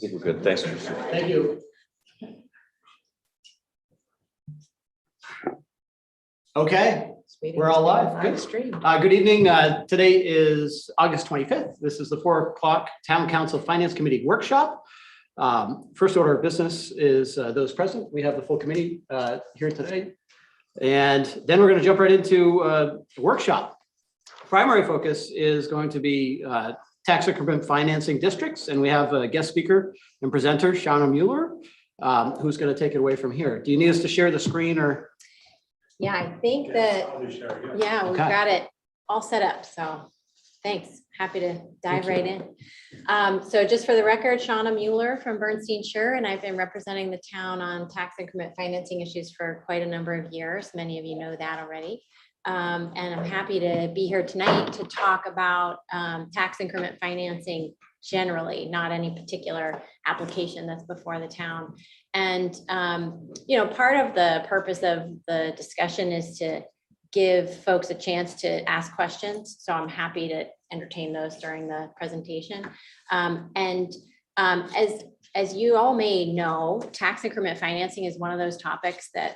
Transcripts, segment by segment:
think we're good. Thanks, Tristan. Thank you. Okay, we're all live. Good. Good evening. Today is August 25th. This is the 4 o'clock Town Council Finance Committee workshop. First order of business is those present. We have the full committee here today. And then we're going to jump right into the workshop. Primary focus is going to be tax increment financing districts. And we have a guest speaker and presenter, Shauna Mueller, who's going to take it away from here. Do you need us to share the screen or? Yeah, I think that, yeah, we've Okay. got it all set up. So thanks. Happy to dive right in. So just for the record, Shauna Mueller from Bernstein Sure, and I've been representing the town on tax increment financing issues for quite a number of years. Many of you know that already. And I'm happy to be here tonight to talk about tax increment financing generally, not any particular application that's before the town. And, you know, part of the purpose of the discussion is to give folks a chance to ask questions. So I'm happy to entertain those during the presentation. As you all may know, tax increment financing is one of those topics that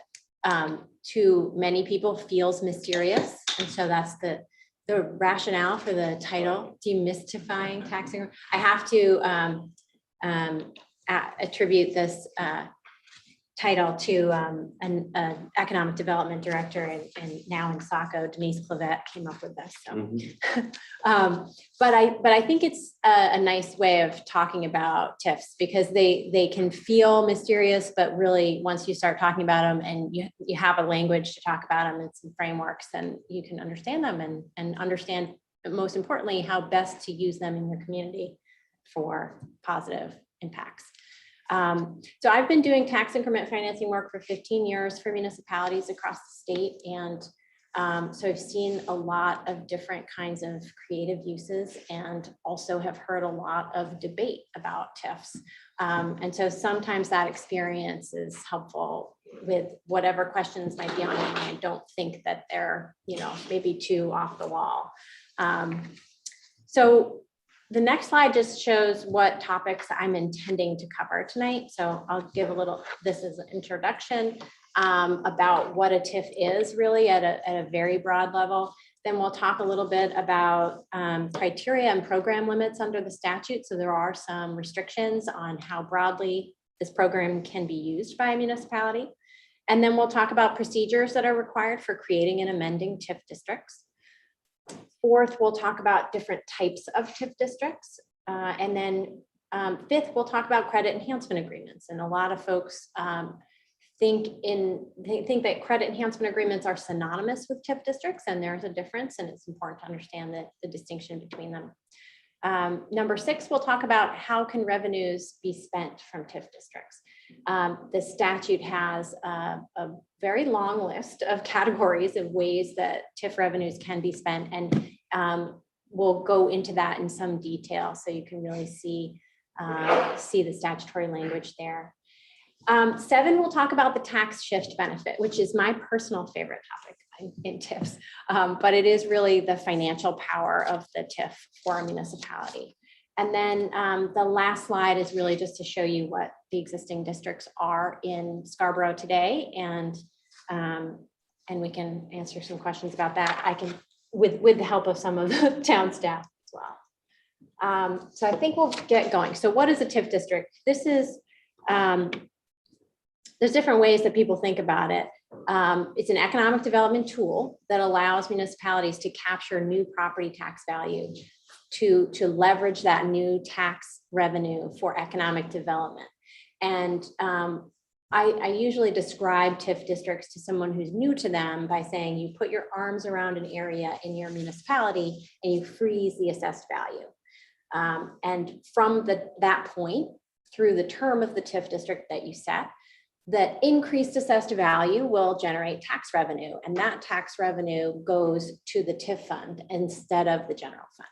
to many people feels mysterious. And so that's the rationale for the title, Demystifying Tax Increment. I have to attribute this title to an economic development director and now in SACO, Denise Clavette came up with this. So. But I think it's a nice way of talking about TIFs because they can feel mysterious, but really once you start talking about them and you have a language to talk about them and some frameworks, then you can understand them and understand, most importantly, how best to use them in your community for positive impacts. So I've been doing tax increment financing work for 15 years for municipalities across the state. And so I've seen a lot of different kinds of creative uses and also have heard a lot of debate about TIFs. And so sometimes that experience is helpful with whatever questions might be on your mind. Don't think that they're, you know, maybe too off the wall. So the next slide just shows what topics I'm intending to cover tonight. So I'll give a little, this is an introduction about what a TIF is really at a very broad level. Then we'll talk a little bit about criteria and program limits under the statute. So there are some restrictions on how broadly this program can be used by a municipality. And then we'll talk about procedures that are required for creating and amending TIF districts. Fourth, we'll talk about different types of TIF districts. And then fifth, we'll talk about credit enhancement agreements. And a lot of folks think that credit enhancement agreements are synonymous with TIF districts, and there's a difference, and it's important to understand the distinction between them. Number 6, we'll talk about how can revenues be spent from TIF districts. The statute has a very long list of categories of ways that TIF revenues can be spent, and we'll go into that in some detail so you can really see the statutory language there. 7, we'll talk about the tax shift benefit, which is my personal favorite topic in TIFs, but it is really the financial power of the TIF for a municipality. And then the last slide is really just to show you what the existing districts are in Scarborough today, and we can answer some questions about that. I can, with the help of some of the town staff as well. So I think we'll get going. So what is a TIF district? This is, there's different ways that people think about it. It's an economic development tool that allows municipalities to capture new property tax value to leverage that new tax revenue for economic development. And I usually describe TIF districts to someone who's new to them by saying you put your arms around an area in your municipality and you freeze the assessed value. And from that point through the term of the TIF district that you set, that increased assessed value will generate tax revenue, and that tax revenue goes to the TIF fund instead of the general fund.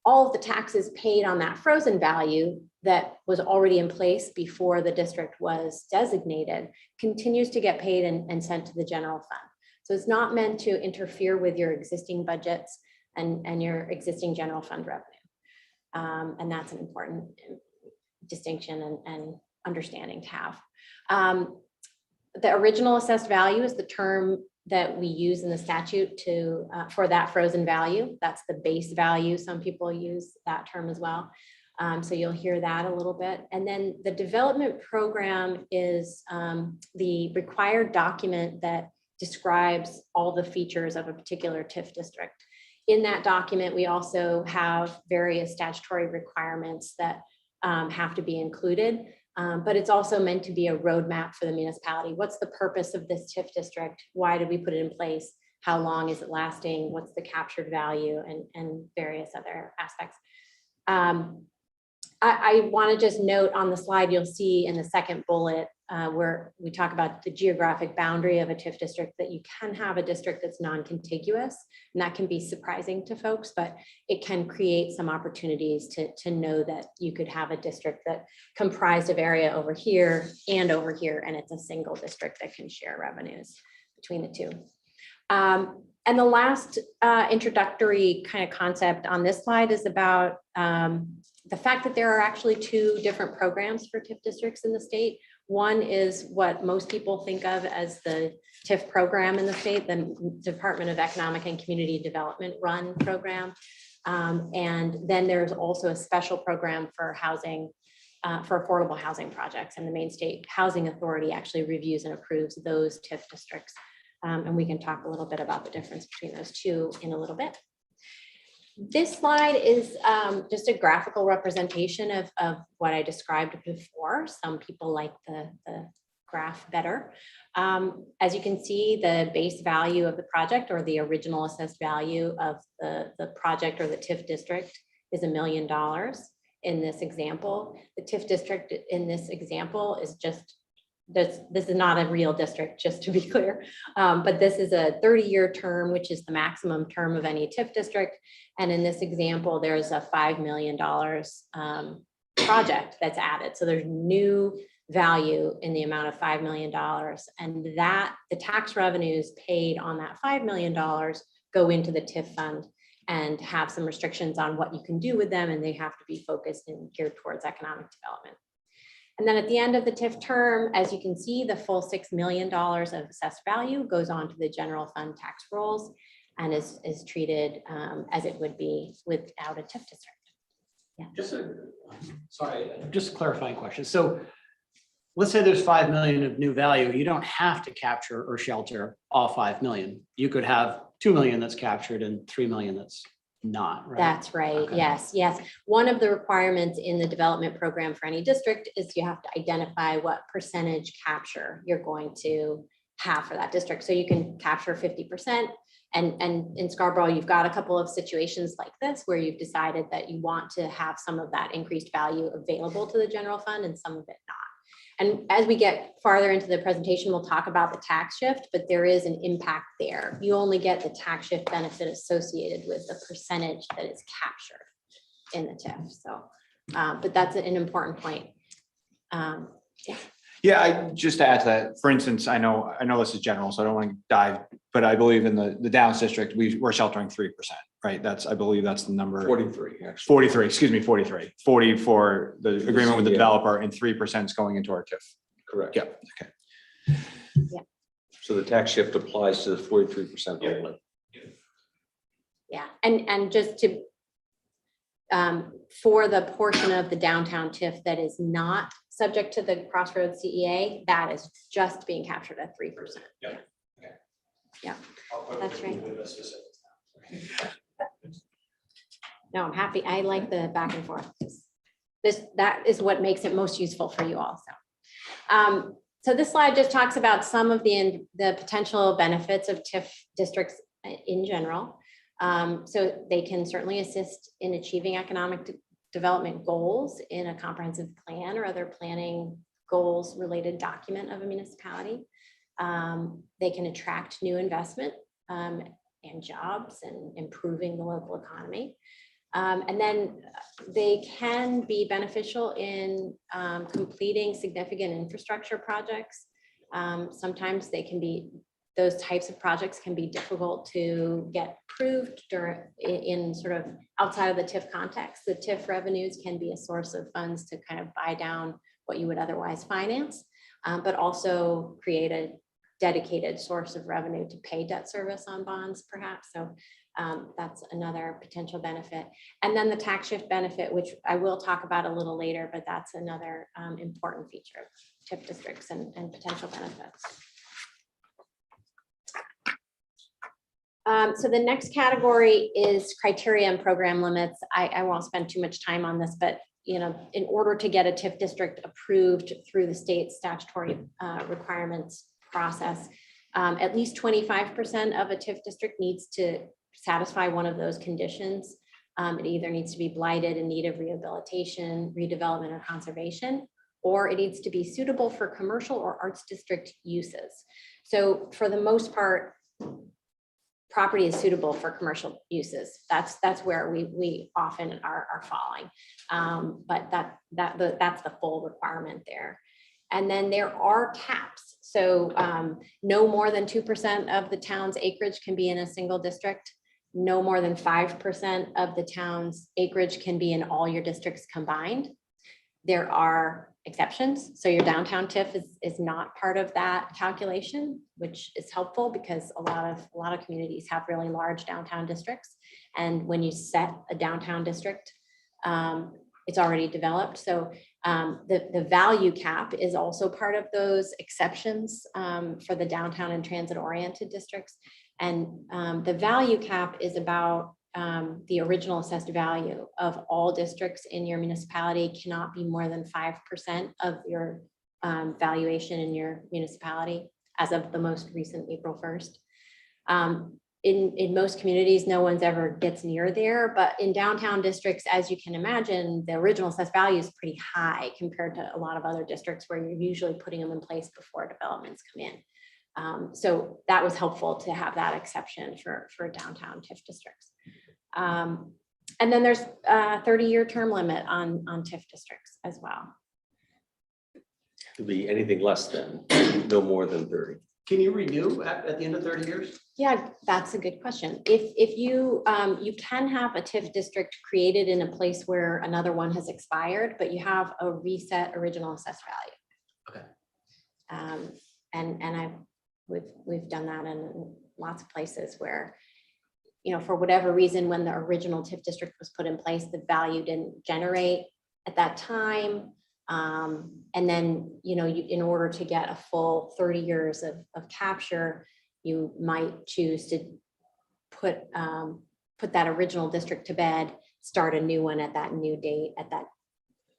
All of the taxes paid on that frozen value that was already in place before the district was designated continues to get paid and sent to the general fund. So it's not meant to interfere with your existing budgets and your existing general fund revenue. And that's an important distinction and understanding to have. The original assessed value is the term that we use in the statute to for that frozen value. That's the base value. Some people use that term as well. So you'll hear that a little bit. And then the development program is the required document that describes all the features of a particular TIF district. In that document, we also have various statutory requirements that have to be included. But it's also meant to be a roadmap for the municipality. What's the purpose of this TIF district? Why did we put it in place? How long is it lasting? What's the captured value and various other aspects? I want to just note on the slide, you'll see in the second bullet where we talk about the geographic boundary of a TIF district, that you can have a district that's non-contiguous, and that can be surprising to folks, but it can create some opportunities to know that you could have a district that comprised of area over here, and it's a single district that can share revenues between the two. And the last introductory kind of concept on this slide is about the fact that there are actually two different programs for TIF districts in the state. One is what most people think of as the TIF program in the state, the Department of Economic and Community Development run program. And then there's also a special program for housing, for affordable housing projects. And the Maine State Housing Authority actually reviews and approves those TIF districts. And we can talk a little bit about the difference between those two in a little bit. This slide is just a graphical representation of what I described before. Some people like the graph better. As you can see, the base value of the project, or the original assessed value of the project or the TIF district, is $1 million in this example. The TIF district in this example is just, this is not a real district, just to be clear, but this is a 30-year term, which is the maximum term of any TIF district. And in this example, there's a $5 million project that's added. So there's new value in the amount of $5 million, and that the tax revenues paid on that $5 million go into the TIF fund and have some restrictions on what you can do with them, and they have to be focused and geared towards economic development. And then at the end of the TIF term, as you can see, the full $6 million of assessed value goes on to the general fund tax rolls and is treated as it would be without a TIF district. Yeah. Just a clarifying question. So let's say there's 5 million of new value. You don't have to capture or shelter all 5 million. You could have 2 million that's captured and 3 million that's not, right? That's right. Okay. Yes. One of the requirements in the development program for any district is you have to identify what percentage capture you're going to have for that district. So you can capture 50%. And in Scarborough, you've got a couple of situations like this where you've decided that you want to have some of that increased value available to the general fund and some of it not. And as we get farther into the presentation, we'll talk about the tax shift, but there is an impact there. You only get the tax shift benefit associated with the percentage that is captured in the TIF. So, but that's an important point. Yeah, just to add to that, for instance, I know this is general, so I don't want to dive, but I believe in the Downs district, we're sheltering 3%, right? I believe that's the number. 43, actually. 43, excuse me, 43. 40 for the agreement with the developer, and 3% is going into our TIF. Correct. Yep. Okay. Yeah. So the tax shift applies to the 43% only. Yeah, and just to, for the portion of the downtown TIF that is not subject to the Crossroads CEA, that is just being captured at 3%. Yeah. Okay. Yeah, that's right. No, I'm happy. I like the back and forth. That is what makes it most useful for you all. So this slide just talks about some of the potential benefits of TIF districts in general. So they can certainly assist in achieving economic development goals in a comprehensive plan or other planning goals related document of a municipality. They can attract new investment and jobs and improving the local economy. And then they can be beneficial in completing significant infrastructure projects. Sometimes they can be those types of projects can be difficult to get approved in sort of outside of the TIF context. The TIF revenues can be a source of funds to kind of buy down what you would otherwise finance, but also create a dedicated source of revenue to pay debt service on bonds, perhaps. So that's another potential benefit. And then the tax shift benefit, which I will talk about a little later, but that's another important feature of TIF districts and potential benefits. So the next category is criteria and program limits. I won't spend too much time on this, but in order to get a TIF district approved through the state statutory requirements process, at least 25% of a TIF district needs to satisfy one of those conditions. It either needs to be blighted, in need of rehabilitation, redevelopment, or conservation, or it needs to be suitable for commercial or arts district uses. So for the most part, property is suitable for commercial uses. That's where we often are falling, but that's the full requirement there. And then there are caps. So no more than 2% of the town's acreage can be in a single district. No more than 5% of the town's acreage can be in all your districts combined. There are exceptions. So your downtown TIF is not part of that calculation, which is helpful because a lot of communities have really large downtown districts. And when you set a downtown district, it's already developed. So the value cap is also part of those exceptions for the downtown and transit oriented districts. And the value cap is about the original assessed value of all districts in your municipality cannot be more than 5% of your valuation in your municipality as of the most recent April 1st. In most communities, no one's ever gets near there, but in downtown districts, as you can imagine, the original assessed value is pretty high compared to a lot of other districts where you're usually putting them in place before developments come in. So that was helpful to have that exception for downtown TIF districts. And then there's a 30-year term limit on TIF districts as well. To be anything less than, no more than 30. Can you renew at the end of 30 years? Yeah, that's a good question. If you you can have a TIF district created in a place where another one has expired, but you have a reset original assessed value. Okay. And we've done that in lots of places where, for whatever reason, when the original TIF district was put in place, the value didn't generate at that time. And then, in order to get a full 30 years of capture, you might choose to put that original district to bed, start a new one at that new date, at that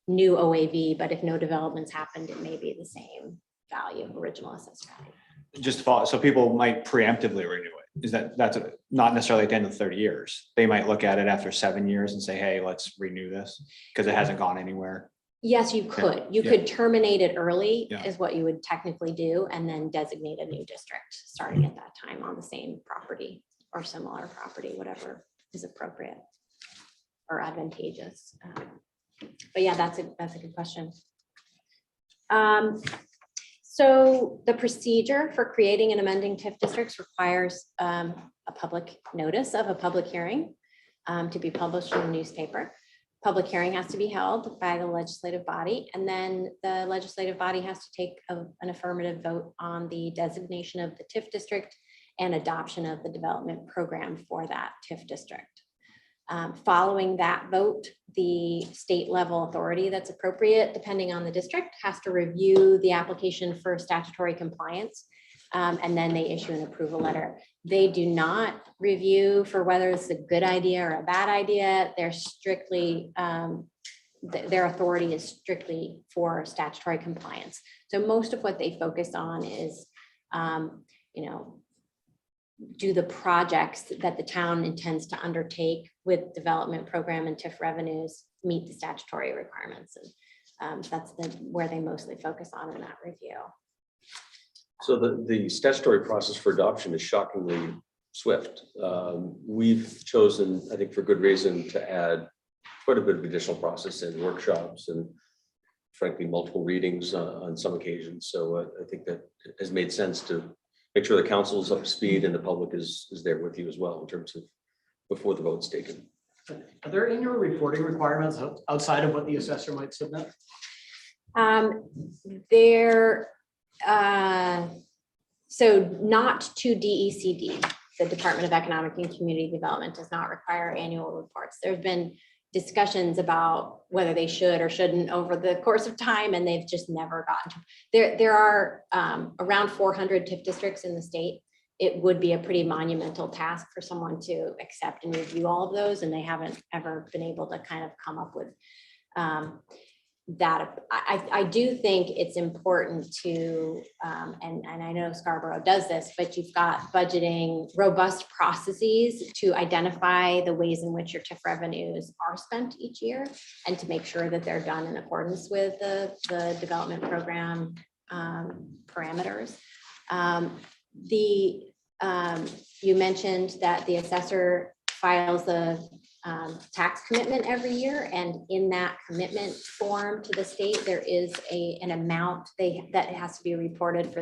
new OAV. But if no developments happened, it may be the same value, original assessed value. Just to follow, so people might preemptively renew it. That's not necessarily at the end of 30 years. They might look at it after 7 years and say, hey, let's renew this because it hasn't gone anywhere. Yes, you could. You could terminate it early is what you would technically do, and then designate a new district starting at that time on the same property or similar property, whatever is appropriate or advantageous. But yeah, that's a good question. So the procedure for creating and amending TIF districts requires a public notice of a public hearing to be published in the newspaper. Public hearing has to be held by the legislative body, and then the legislative body has to take an affirmative vote on the designation of the TIF district and adoption of the development program for that TIF district. Following that vote, the state level authority that's appropriate, depending on the district, has to review the application for statutory compliance, and then they issue an approval letter. They do not review for whether it's a good idea or a bad idea. They're strictly, their authority is strictly for statutory compliance. So most of what they focus on is, do the projects that the town intends to undertake with development program and TIF revenues meet the statutory requirements? And that's where they mostly focus on in that review. So the statutory process for adoption is shockingly swift. We've chosen, I think for good reason, to add quite a bit of additional process in workshops and frankly, multiple readings on some occasions. So I think that it has made sense to make sure the council is up to speed and the public is there with you as well in terms of before the vote's taken. Are there annual reporting requirements outside of what the assessor might submit? So not to DECD, the Department of Economic and Community Development does not require annual reports. There have been discussions about whether they should or shouldn't over the course of time, and they've just never gotten to. There are around 400 TIF districts in the state. It would be a pretty monumental task for someone to accept and review all of those, and they haven't ever been able to kind of come up with that. I do think it's important to, and I know Scarborough does this, but you've got budgeting robust processes to identify the ways in which your TIF revenues are spent each year and to make sure that they're done in accordance with the development program parameters. You mentioned that the assessor files the tax commitment every year, and in that commitment form to the state, there is an amount that has to be reported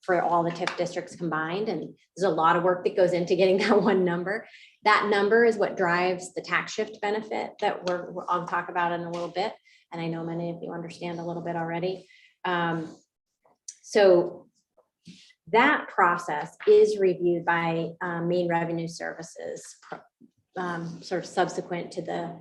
for all the TIF districts combined, and there's a lot of work that goes into getting that one number. That number is what drives the tax shift benefit that I'll talk about in a little bit, and I know many of you understand a little bit already. So that process is reviewed by Maine Revenue Services sort of subsequent to the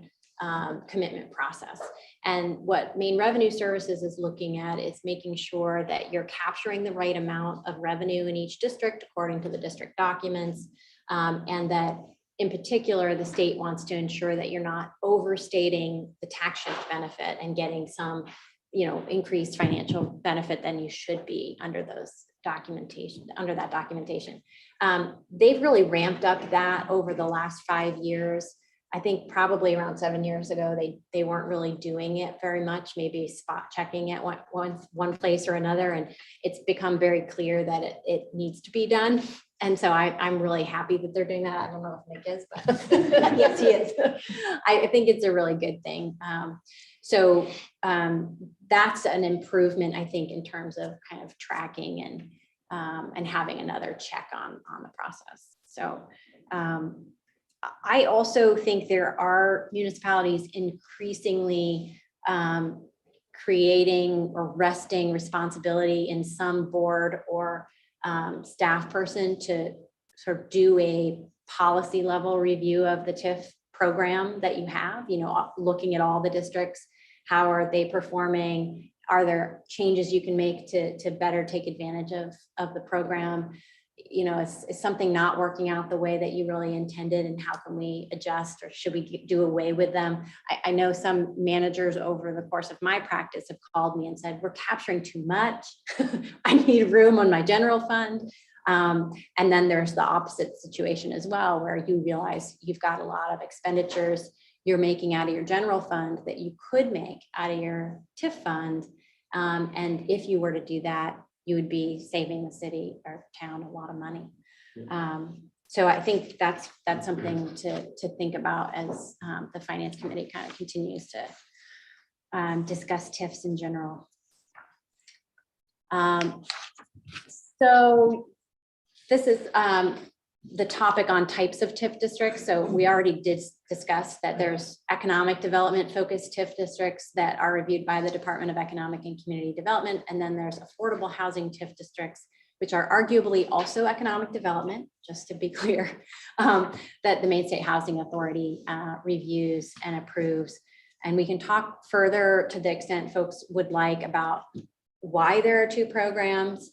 commitment process. And what Maine Revenue Services is looking at is making sure that you're capturing the right amount of revenue in each district according to the district documents, and that in particular, the state wants to ensure that you're not overstating the tax shift benefit and getting some, increased financial benefit than you should be under that documentation. They've really ramped up that over the last 5 years. I think probably around 7 years ago, they weren't really doing it very much, maybe spot checking at one place or another. And it's become very clear that it needs to be done. And so I'm really happy that they're doing that. I don't know if Nick is, but yes, he is. I think it's a really good thing. So that's an improvement, I think, in terms of kind of tracking and having another check on the process. So I also think there are municipalities increasingly creating or resting responsibility in some board or staff person to sort of do a policy level review of the TIF program that you have, looking at all the districts. How are they performing? Are there changes you can make to better take advantage of the program? Is something not working out the way that you really intended, and how can we adjust, or should we do away with them? I know some managers over the course of my practice have called me and said, we're capturing too much. I need room on my general fund. And then there's the opposite situation as well, where you realize you've got a lot of expenditures you're making out of your general fund that you could make out of your TIF fund. And if you were to do that, you would be saving the city or town a lot of money. So I think that's something to think about as the finance committee kind of continues to discuss TIFs in general. So this is the topic on types of TIF districts. So we already did discuss that there's economic development focused TIF districts that are reviewed by the Department of Economic and Community Development. And then there's affordable housing TIF districts, which are arguably also economic development, just to be clear, that the Maine State Housing Authority reviews and approves. And we can talk further to the extent folks would like about why there are two programs.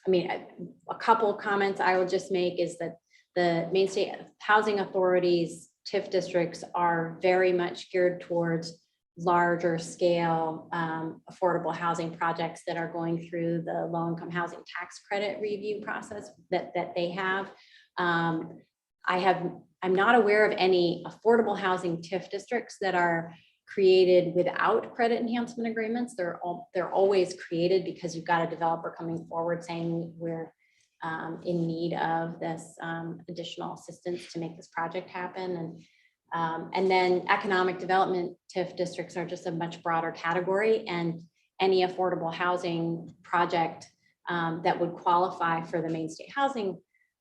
A couple of comments I will just make is that the Maine State Housing Authority's TIF districts are very much geared towards larger scale affordable housing projects that are going through the low-income housing tax credit review process that they have. I'm not aware of any affordable housing TIF districts that are created without credit enhancement agreements. They're always created because you've got a developer coming forward saying we're in need of this additional assistance to make this project happen. And then economic development TIF districts are just a much broader category, and any affordable housing project that would qualify for the Maine State Housing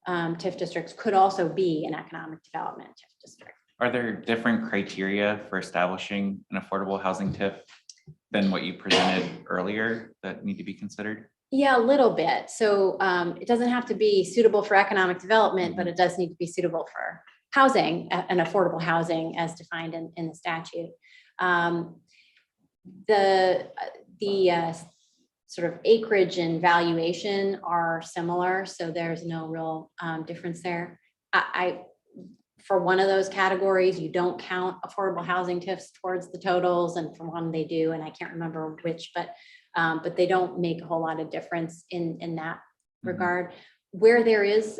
TIF districts could also be an economic development TIF district. Are there different criteria for establishing an affordable housing TIF than what you presented earlier that need to be considered? Yeah, a little bit. So it doesn't have to be suitable for economic development, but it does need to be suitable for housing and affordable housing as defined in the statute. The sort of acreage and valuation are similar, so there's no real difference there. For one of those categories, you don't count affordable housing TIFs towards the totals, and for one they do, and I can't remember which, but they don't make a whole lot of difference in that regard. Where there is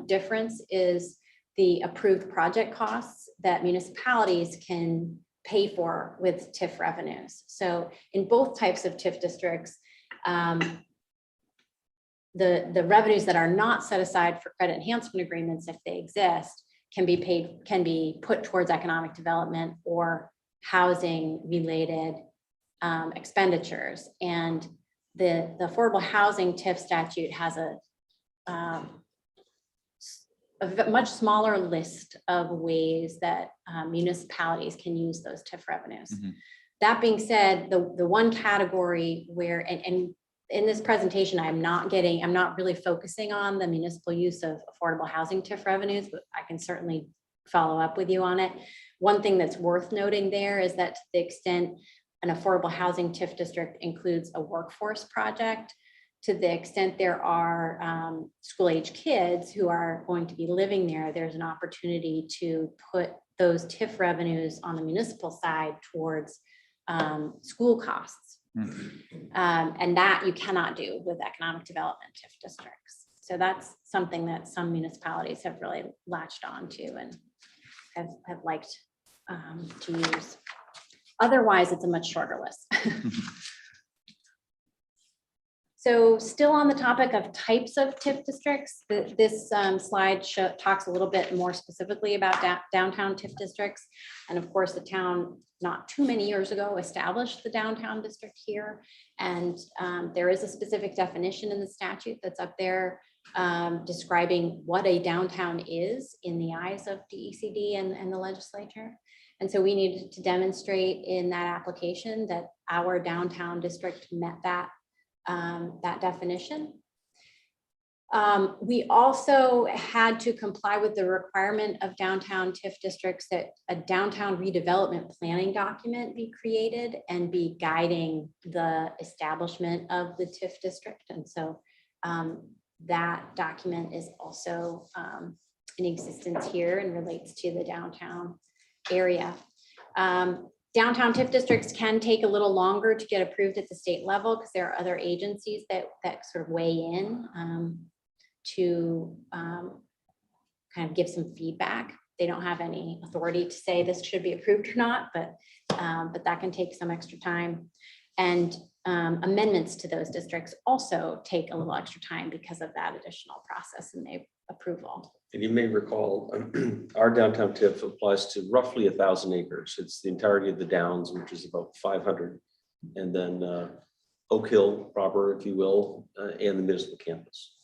difference is the approved project costs that municipalities can pay for with TIF revenues. So in both types of TIF districts, the revenues that are not set aside for credit enhancement agreements, if they exist, can be put towards economic development or housing related expenditures. And the affordable housing TIF statute has a much smaller list of ways that municipalities can use those TIF revenues. That being said, the one category where, and in this presentation, I'm not really focusing on the municipal use of affordable housing TIF revenues, but I can certainly follow up with you on it. One thing that's worth noting there is that to the extent an affordable housing TIF district includes a workforce project, to the extent there are school age kids who are going to be living there, there's an opportunity to put those TIF revenues on the municipal side towards school costs. And that you cannot do with economic development TIF districts. So that's something that some municipalities have really latched on to and have liked to use. Otherwise, it's a much shorter list. So still on the topic of types of TIF districts, this slide talks a little bit more specifically about downtown TIF districts. And of course, the town not too many years ago established the downtown district here. And there is a specific definition in the statute that's up there describing what a downtown is in the eyes of DECD and the legislature. And so we needed to demonstrate in that application that our downtown district met that definition. We also had to comply with the requirement of downtown TIF districts that a downtown redevelopment planning document be created and be guiding the establishment of the TIF district. And so that document is also in existence here and relates to the downtown area. Downtown TIF districts can take a little longer to get approved at the state level because there are other agencies that sort of weigh in to kind of give some feedback. They don't have any authority to say this should be approved or not, but that can take some extra time. And amendments to those districts also take a little extra time because of that additional process and the approval. And you may recall, our downtown TIF applies to roughly 1,000 acres. It's the entirety of the Downs, which is about 500, and then Oak Hill proper, if you will, and the municipal campus.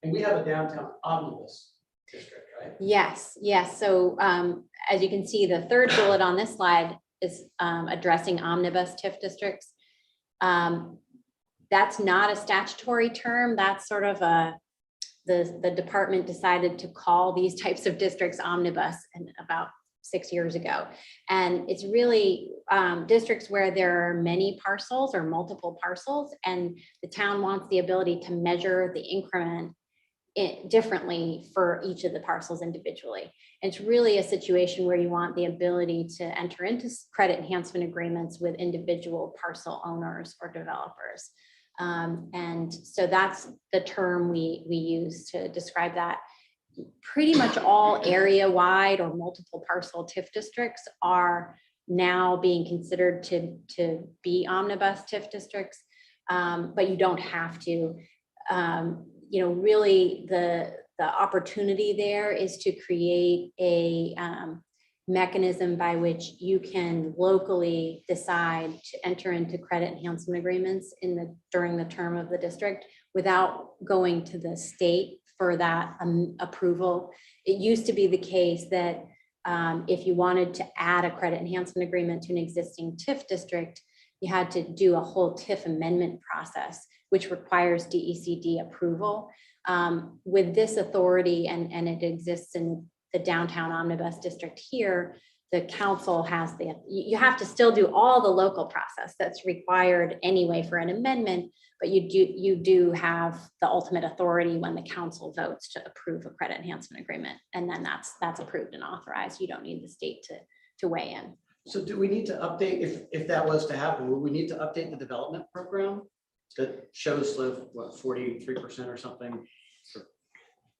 And we have a downtown omnibus district, right? Yes, yes. So as you can see, the third bullet on this slide is addressing omnibus TIF districts. That's not a statutory term. That's sort of the department decided to call these types of districts omnibus about 6 years ago. And it's really districts where there are many parcels or multiple parcels, and the town wants the ability to measure the increment differently for each of the parcels individually. It's really a situation where you want the ability to enter into credit enhancement agreements with individual parcel owners or developers. And so that's the term we use to describe that. Pretty much all area-wide or multiple parcel TIF districts are now being considered to be omnibus TIF districts, but you don't have to. Really the opportunity there is to create a mechanism by which you can locally decide to enter into credit enhancement agreements during the term of the district without going to the state for that approval. It used to be the case that if you wanted to add a credit enhancement agreement to an existing TIF district, you had to do a whole TIF amendment process, which requires DECD approval. With this authority, and it exists in the downtown omnibus district here, the council has you have to still do all the local process that's required anyway for an amendment, but you do have the ultimate authority when the council votes to approve a credit enhancement agreement, and then that's approved and authorized. You don't need the state to weigh in. So do we need to update, if that was to happen, would we need to update the development program that shows the, what, 43% or something?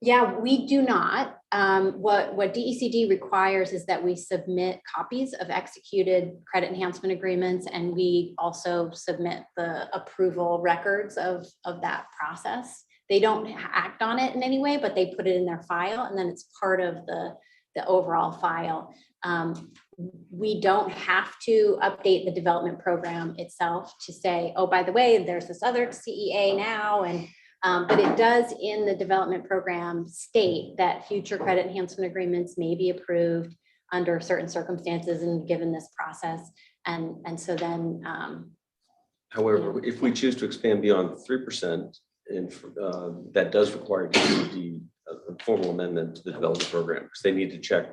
Yeah, we do not. What DECD requires is that we submit copies of executed credit enhancement agreements, and we also submit the approval records of that process. They don't act on it in any way, but they put it in their file, and then it's part of the overall file. We don't have to update the development program itself to say, oh, by the way, there's this other CEA now, and but it does in the development program state that future credit enhancement agreements may be approved under certain circumstances and given this process. And so then. However, if we choose to expand beyond 3%, and that does require a formal amendment to the development program, because they need to check,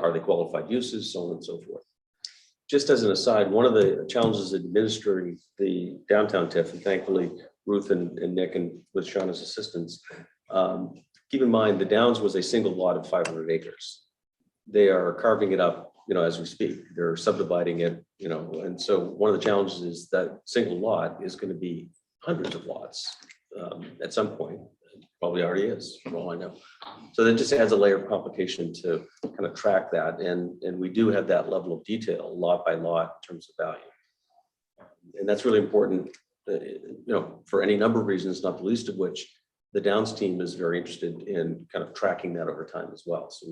are they qualified uses, so on and so forth. Just as an aside, one of the challenges administering the downtown TIF, and thankfully Ruth and Nick and with Shauna's assistance, keep in mind the Downs was a single lot of 500 acres. They are carving it up, as we speak. They're subdividing it, and so one of the challenges is that single lot is going to be hundreds of lots at some point. Probably already is, for all I know. So that just adds a layer of complication to kind of track that, and we do have that level of detail, lot by lot, in terms of value, and that's really important. For any number of reasons, not the least of which the Downs team is very interested in kind of tracking that over time as well. So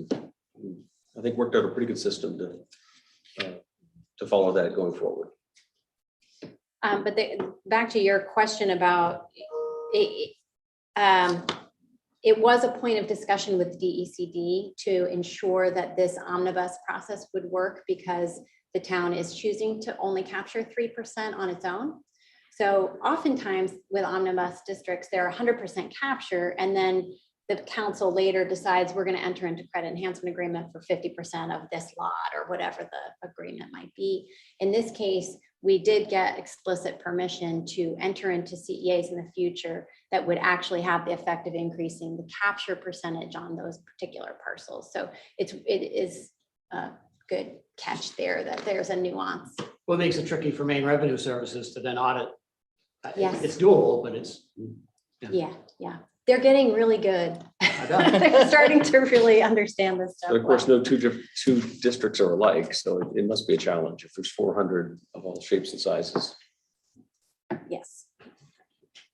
we've, I think, worked out a pretty good system to follow that going forward. But back to your question about it, it was a point of discussion with DECD to ensure that this omnibus process would work, because the town is choosing to only capture 3% on its own. So oftentimes with omnibus districts, they're 100% capture, and then the council later decides we're going to enter into credit enhancement agreement for 50% of this lot, or whatever the agreement might be. In this case, we did get explicit permission to enter into CEAs in the future that would actually have the effect of increasing the capture percentage on those particular parcels. So it is a good catch there that there's a nuance. What makes it tricky for Maine Revenue Services to then audit? Yes. It's doable, but it's. Yeah. They're getting really good. They're starting to really understand this stuff. But of course, no two districts are alike, so it must be a challenge if there's 400 of all shapes and sizes. Yes.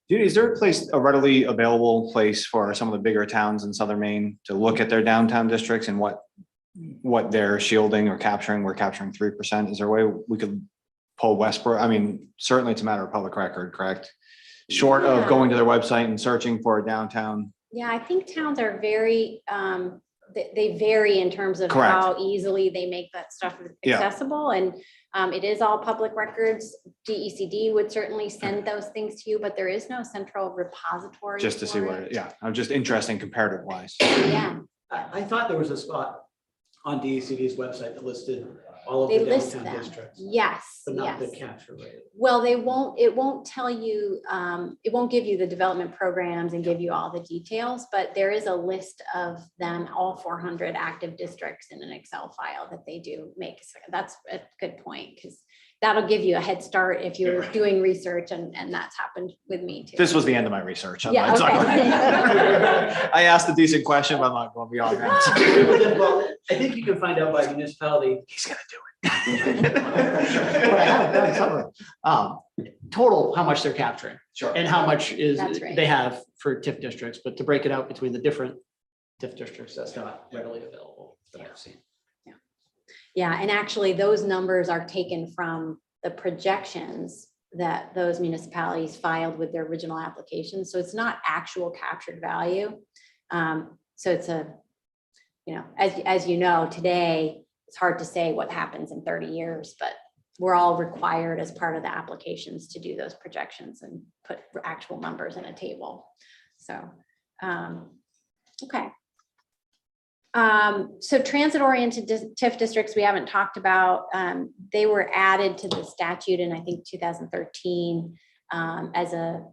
Is there a readily available place for some of the bigger towns in southern Maine to look at their downtown districts and what they're shielding or capturing? We're capturing 3%. Is there a way we could pull Westboro? I mean, certainly it's a matter of public record, correct? Short of going to their website and searching for a downtown. Yeah, I think towns are very, they vary in terms of Correct. how easily they make that stuff accessible. And it is all public records. DECD would certainly send those things to you, but there is no central repository. Just to see what I'm just interested in comparative wise. Yeah. I thought there was a spot on DECD's website that listed all of They the list downtown them. districts, Yes. but not yes. the capture rate. Well, it won't tell you, it won't give you the development programs and give you all the details, but there is a list of them, all 400 active districts in an Excel file that they do make. So that's a good point, because that'll give you a head start if you're doing research, and that's happened with me too. This was the end of my research. Yeah, I asked a decent question, but I'm not going beyond that. Well, I think you can find out by municipality. He's gonna do But I haven't done some of it. Total, how much they're capturing. Sure. And how much is That's right. they have for TIF districts, but to break it out between the different TIF districts, that's not readily available that I've seen. Yeah, and actually those numbers are taken from the projections that those municipalities filed with their original applications. So it's not actual captured value. So it's a, you know, as you know, today, it's hard to say what happens in 30 years, but we're all required as part of the applications to do those projections and put actual numbers in a table. So, okay. So transit-oriented TIF districts, we haven't talked about. They were added to the statute in, I think, 2013 as an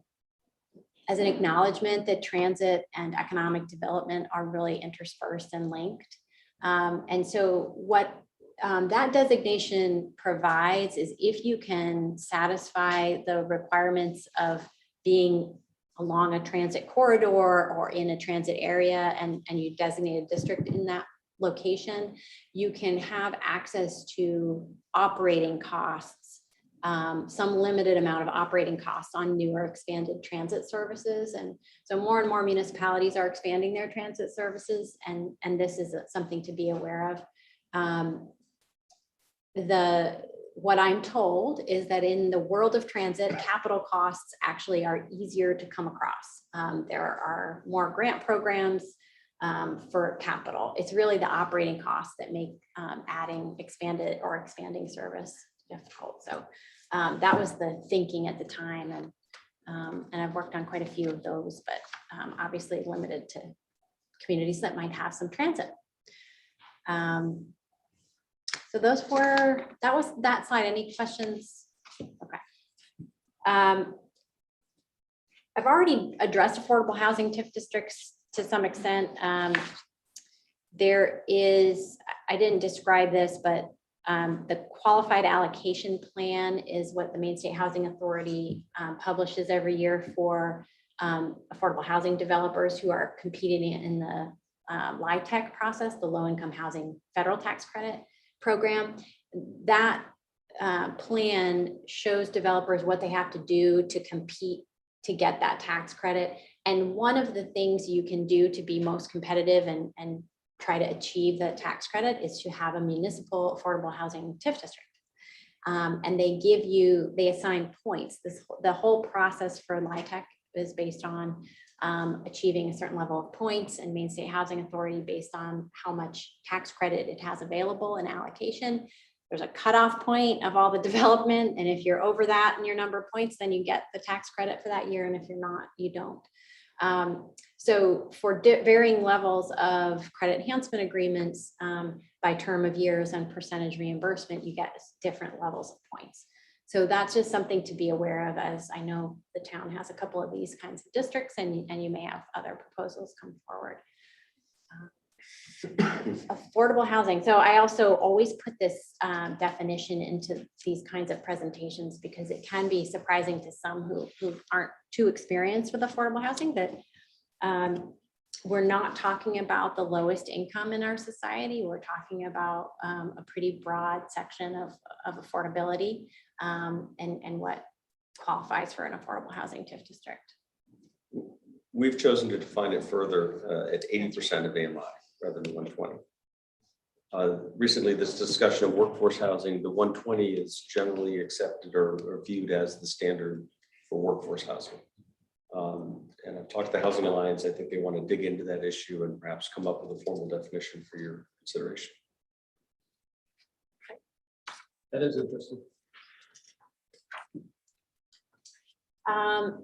acknowledgement that transit and economic development are really interspersed and linked. And so what that designation provides is if you can satisfy the requirements of being along a transit corridor or in a transit area and you designate a district in that location, you can have access to operating costs, some limited amount of operating costs on newer expanded transit services. And so more and more municipalities are expanding their transit services, and this is something to be aware of. What I'm told is that in the world of transit, capital costs actually are easier to come across. There are more grant programs for capital. It's really the operating costs that make adding expanding service difficult. So that was the thinking at the time, and I've worked on quite a few of those, but obviously limited to communities that might have some transit. So that was that slide. Any questions? Okay. I've already addressed affordable housing TIF districts to some extent. There is, I didn't describe this, but the qualified allocation plan is what the Maine State Housing Authority publishes every year for affordable housing developers who are competing in the LIHTC process, the low income housing federal tax credit program. That plan shows developers what they have to do to compete to get that tax credit. And one of the things you can do to be most competitive and try to achieve the tax credit is to have a municipal affordable housing TIF district. And they assign points. The whole process for LIHTC is based on achieving a certain level of points, and Maine State Housing Authority based on how much tax credit it has available in allocation. There's a cutoff point of all the development, and if you're over that in your number of points, then you get the tax credit for that year, and if you're not, you don't. So for varying levels of credit enhancement agreements by term of years and percentage reimbursement, you get different levels of points. So that's just something to be aware of, as I know the town has a couple of these kinds of districts, and you may have other proposals come forward. Affordable housing. So I also always put this definition into these kinds of presentations because it can be surprising to some who aren't too experienced with affordable housing that we're not talking about the lowest income in our society. We're talking about a pretty broad section of affordability and what qualifies for an affordable housing TIF district. We've chosen to define it further at 80% of AMI rather than 120. Recently, this discussion of workforce housing, the 120 is generally accepted or viewed as the standard for workforce housing. And I've talked to the Housing Alliance. I think they want to dig into that issue and perhaps come up with a formal definition for your consideration. That is interesting.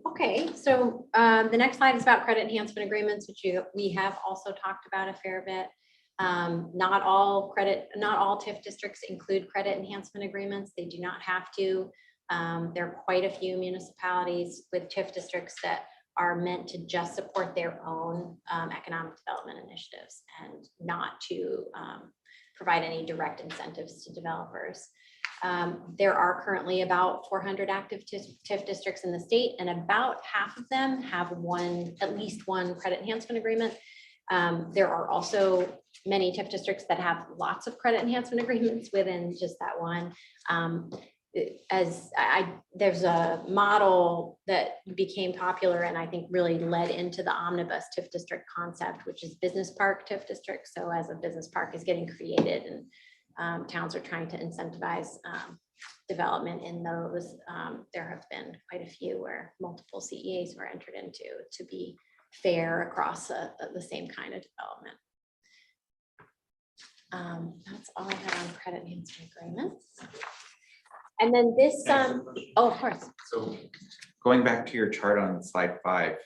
Okay, so the next slide is about credit enhancement agreements, which we have also talked about a fair bit. Not all TIF districts include credit enhancement agreements. They do not have to. There are quite a few municipalities with TIF districts that are meant to just support their own economic development initiatives and not to provide any direct incentives to developers. There are currently about 400 active TIF districts in the state, and about half of them have at least one credit enhancement agreement. There are also many TIF districts that have lots of credit enhancement agreements within just that one. There's a model that became popular and I think really led into the omnibus TIF district concept, which is business park TIF district. So as a business park is getting created towns are trying to incentivize development in those. There have been quite a few where multiple CEAs were entered into to be fair across the same kind of development. That's all I have on credit enhancement agreements. And then this, oh, of course, So going back to your chart on slide 5,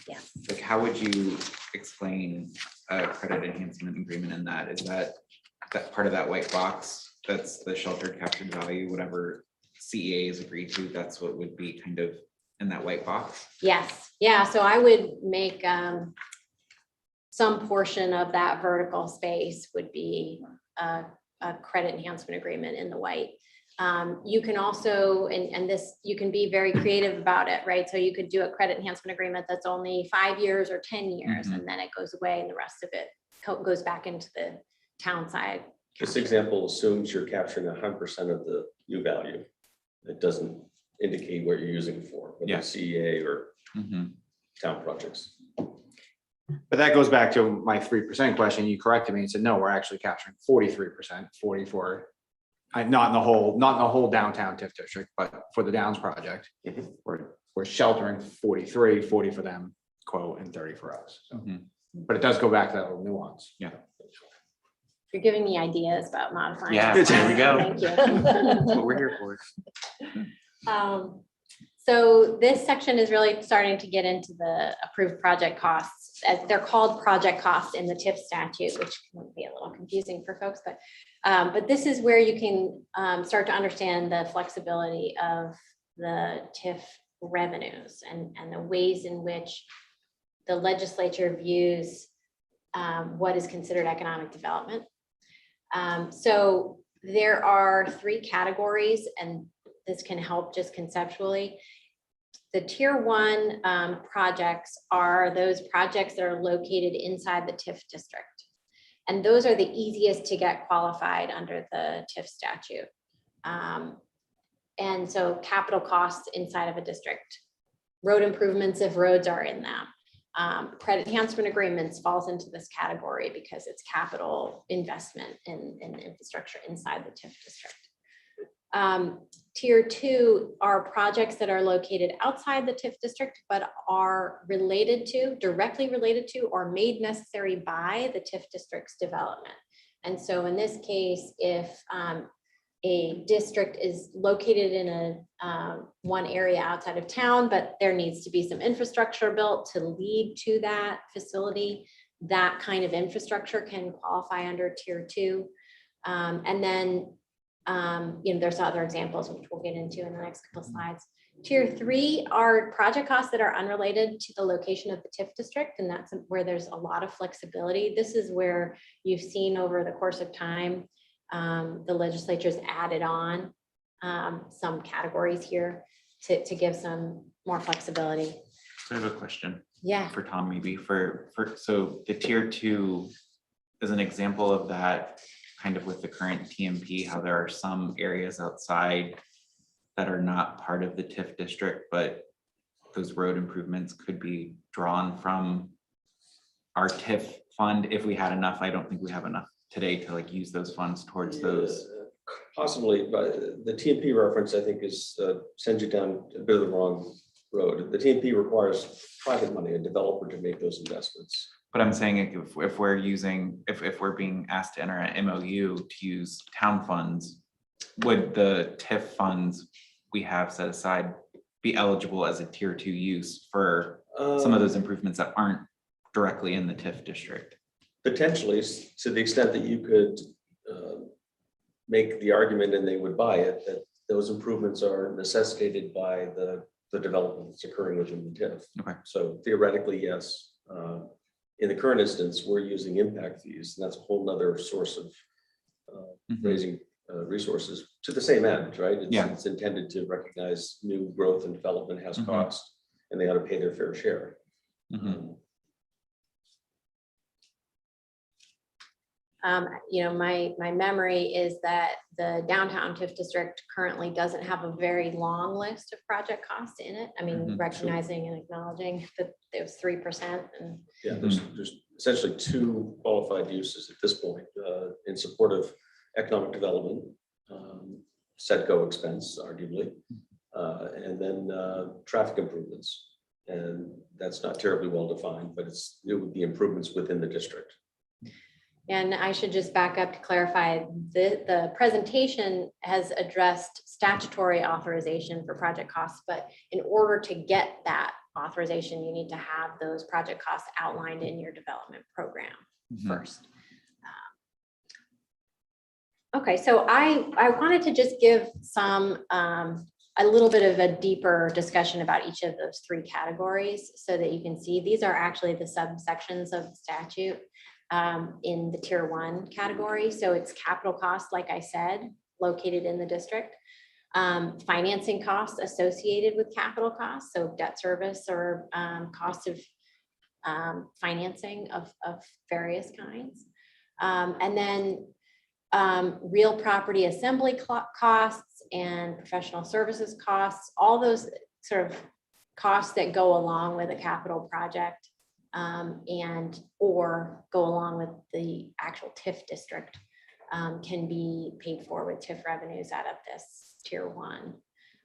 yes. like how would you explain a credit enhancement agreement in that? Is that part of that white box? That's the sheltered captured value, whatever CEA is agreed to, that's what would be kind of in that white box? Yes, yeah, so I would make some portion of that vertical space would be a credit enhancement agreement in the white. You can also, and this, you can be very creative about it, right? So you could do a credit enhancement agreement that's only 5 years or 10 years, and then it goes away and the rest of it goes back into the town side. This example assumes you're capturing 100% of the U value. It doesn't indicate what you're using it for, whether it's CEA or town projects. But that goes back to my 3% question. You corrected me and said, no, we're actually capturing 43%, 44. Not in the whole downtown TIF district, but for the Downs project, we're sheltering 43, 40 for them, quote, and 30 for us. So, but it does go back to that little nuance. Yeah. You're giving me ideas about modifying. Yeah, it. there we go. Thank you. That's what we're here for. So this section is really starting to get into the approved project costs. As they're called project costs in the TIF statute, which can be a little confusing for folks, but this is where you can start to understand the flexibility of the TIF revenues and the ways in which the legislature views what is considered economic development. So there are 3 categories, and this can help just conceptually. The tier 1 projects are those projects that are located inside the TIF district. And those are the easiest to get qualified under the TIF statute. And so capital costs inside of a district, road improvements if roads are in them. Credit enhancement agreements falls into this category because it's capital investment in infrastructure inside the TIF district. Tier 2 are projects that are located outside the TIF district, but are directly related to, or made necessary by the TIF district's development. And so in this case, if a district is located in one area outside of town, but there needs to be some infrastructure built to lead to that facility, that kind of infrastructure can qualify under tier 2. And then there's other examples which we'll get into in the next couple of slides. Tier 3 are project costs that are unrelated to the location of the TIF district, and that's where there's a lot of flexibility. This is where you've seen over the course of time, the legislature's added on some categories here to give some more flexibility. So I have a question. Yeah. For Tom, maybe so the tier 2 is an example of that, kind of with the current TMP, how there are some areas outside that are not part of the TIF district, but those road improvements could be drawn from our TIF fund if we had enough. I don't think we have enough today to like use those funds towards those. Possibly, but the TMP reference, I think, is sends you down a bit of the wrong road. The TMP requires private money, a developer to make those investments. But I'm saying if we're being asked to enter an MOU to use town funds, would the TIF funds we have set aside be eligible as a tier 2 use for some of those improvements that aren't directly in the TIF district? Potentially, to the extent that you could make the argument and they would buy it, that those improvements are necessitated by the development that's occurring within the TIF. Okay. So theoretically, yes. In the current instance, we're using impact fees, and that's a whole nother source of raising resources to the same end, right? It's intended to recognize new growth and development has cost, and they ought to pay their fair share. My memory is that the downtown TIF district currently doesn't have a very long list of project costs in it. I mean, recognizing and acknowledging that there's 3%. And yeah, there's essentially 2 qualified uses at this point in support of economic development, Setco expense arguably, and then traffic improvements. And that's not terribly well defined, but it would be improvements within the district. And I should just back up to clarify, the presentation has addressed statutory authorization for project costs, but in order to get that authorization, you need to have those project costs outlined in your development program first. Okay, so I wanted to just give some, a little bit of a deeper discussion about each of those three categories so that you can see these are actually the subsections of the statute in the tier 1 category. So it's capital costs, like I said, located in the district, financing costs associated with capital costs, so debt service or cost of financing of various kinds, and then real property assembly costs and professional services costs, all those sort of costs that go along with a capital project and or go along with the actual TIF district can be paid for with TIF revenues out of this tier 1.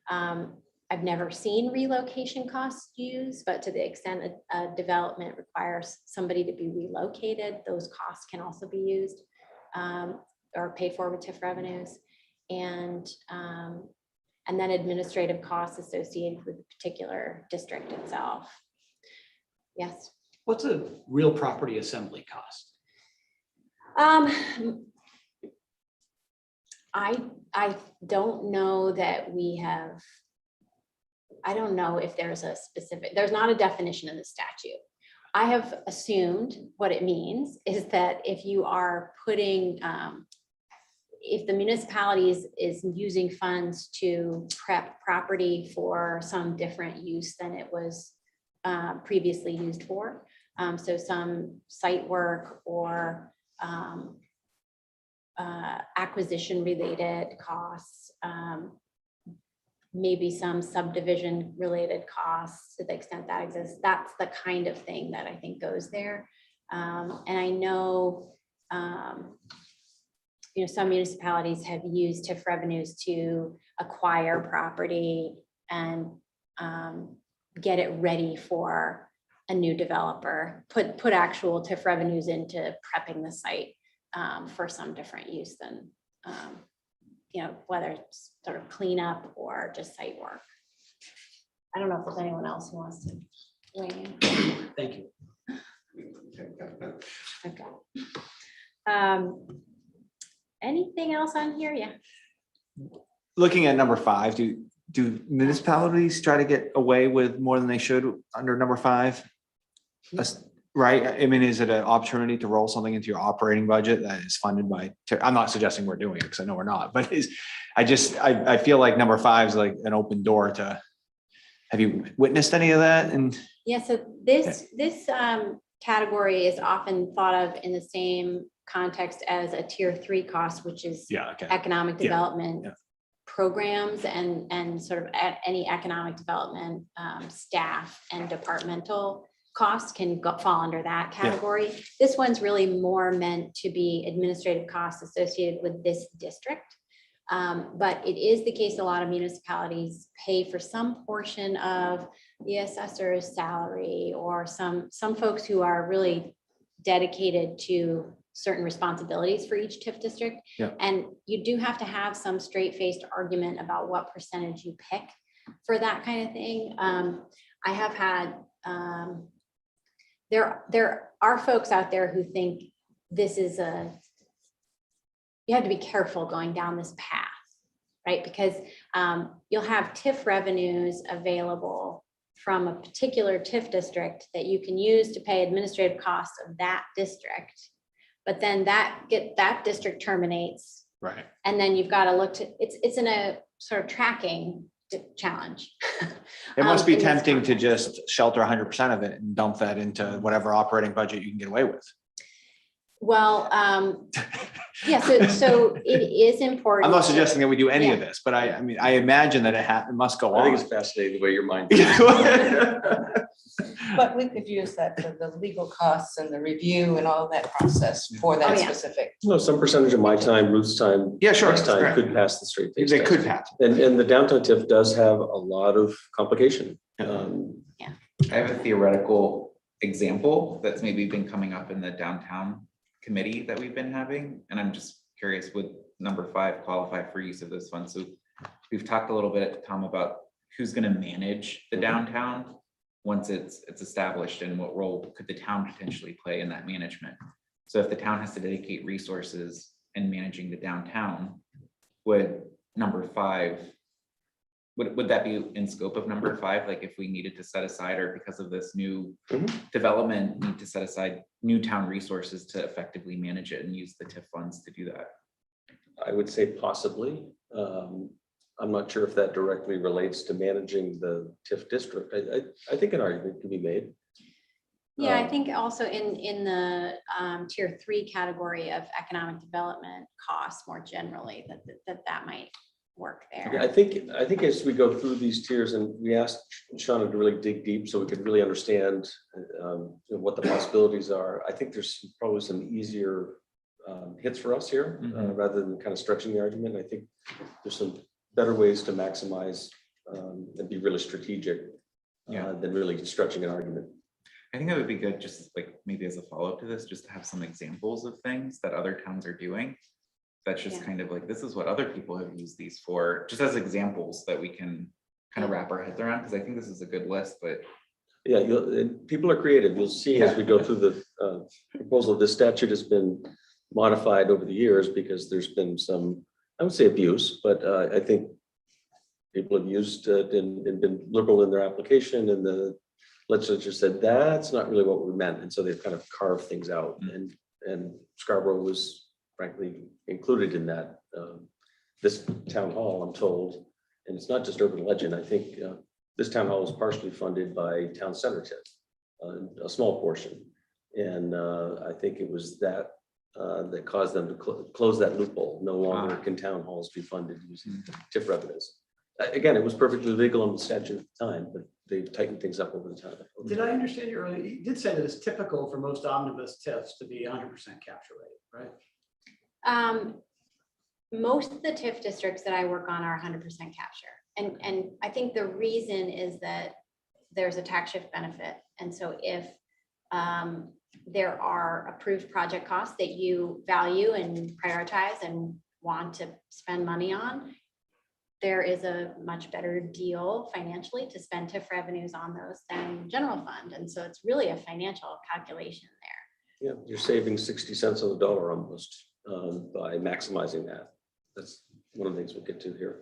I've never seen relocation costs used, but to the extent a development requires somebody to be relocated, those costs can also be used or paid for with TIF revenues, and then administrative costs associated with the particular district itself. Yes. What's a real property assembly cost? I don't know that we have. I don't know if there's a specific. There's not a definition in the statute. I have assumed what it means is that if you are putting, if the municipality is using funds to prep property for some different use than it was previously used for, so some site work or acquisition related costs, maybe some subdivision related costs to the extent that exists. That's the kind of thing that I think goes there. And I know, some municipalities have used TIF revenues to acquire property and get it ready for a new developer, put actual TIF revenues into prepping the site for some different use than, whether it's sort of cleanup or just site work. I don't know if there's anyone else who wants to weigh in. Thank you. Okay. Anything else on here? Yeah. Looking at number 5, do municipalities try to get away with more than they should under number 5? Right? I mean, is it an opportunity to roll something into your operating budget that is funded by, I'm not suggesting we're doing it because I know we're not, but I feel like number 5 is like an open door to, have you witnessed any of that? And yeah, so this category is often thought of in the same context as a tier 3 cost, which is economic development programs and sort of any economic development staff and departmental costs can fall under that category. This one's really more meant to be administrative costs associated with this district. But it is the case a lot of municipalities pay for some portion of the assessor's salary or some folks who are really dedicated to certain responsibilities for each TIF district. And you do have to have some straight-faced argument about what percentage you pick for that kind of thing. I have had, there are folks out there who think this is you have to be careful going down this path, right? Because you'll have TIF revenues available from a particular TIF district that you can use to pay administrative costs of that district. But then that district terminates. right. And then you've got to look to, it's in a sort of tracking challenge. It must be in this tempting to context. just shelter 100% of it and dump that into whatever operating budget you can get away with. Well, Yeah, so it is important. I'm not to- suggesting that we do any of Yeah. this, but I mean, I imagine that it must go I think on. it's fascinating the way your mind. But we could use that for the legal costs and the review and all that process for Oh, that yeah. specific. No, some percentage of my time, Ruth's time. Yeah, sure. Next time Right. could pass the straight face They test. could pass. And the downtown TIF does have a lot of complication. I have a theoretical example that's maybe been coming up in the downtown committee that we've been having, and I'm just curious, would number 5 qualify for use of this fund? So we've talked a little bit, Tom, about who's going to manage the downtown once it's established, and what role could the town potentially play in that management. So if the town has to dedicate resources in managing the downtown, would number 5, would that be in scope of number 5? Like if we needed to set aside, or because of this new development, need to set aside new town resources to effectively manage it and use the TIF funds to do that? I would say possibly. I'm not sure if that directly relates to managing the TIF district. I think an argument could be made. Yeah, I think also in the tier 3 category of economic development costs more generally, that might work there. I think as we go through these tiers, and we asked Shauna to really dig deep so we could really understand what the possibilities are. I think there's probably some easier hits for us here rather than kind of stretching the argument. I think there's some better ways to maximize and be really strategic than really stretching an argument. I think it would be good, just like maybe as a follow-up to this, just to have some examples of things that other towns are doing. That's just kind of like, this is what other people have used these for, just as examples that we can kind of wrap our heads around, because I think this is a good list, but. Yeah, people are creative. You'll see as we go through the proposal, this statute has been modified over the years because there's been some, I would say abuse, but I think people have used it and been liberal in their application, and the legislature said that's not really what we meant, and so they've kind of carved things out, and Scarborough was frankly included in that. This town hall, I'm told, and it's not just urban legend, I think this town hall is partially funded by town center TIF, a small portion, and I think it was that that caused them to close that loophole. No longer can town halls be funded using TIF revenues. Again, it was perfectly legal on the statute at the time, but they've tightened things up over the time. Did I understand you earlier? You did say that it's typical for most omnibus TIFs to be 100% capture rate, right? Most of the TIF districts that I work on are 100% capture. And I think the reason is that there's a tax shift benefit. And so if there are approved project costs that you value and prioritize and want to spend money on, there is a much better deal financially to spend TIF revenues on those than general fund. And so it's really a financial calculation there. Yeah, you're saving 60 cents on the dollar almost by maximizing that. That's one of the things we'll get to here.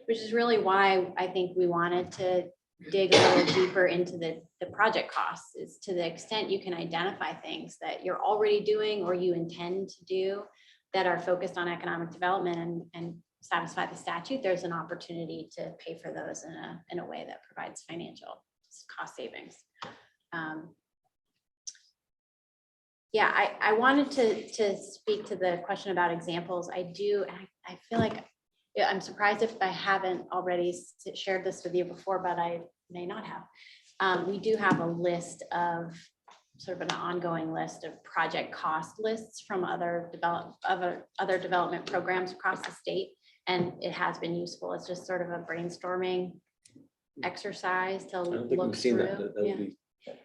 Which is really why I think we wanted to dig a little deeper into the project costs, is to the extent you can identify things that you're already doing or you intend to do that are focused on economic development and satisfy the statute, there's an opportunity to pay for those in a way that provides financial cost savings. Yeah, I wanted to speak to the question about examples. I feel like I'm surprised if I haven't already shared this with you before, but I may not have. We do have a list of sort of an ongoing list of project cost lists from other development programs across the state. And it has been useful. It's just sort of a brainstorming exercise to I don't think look we've seen through. that. That would be.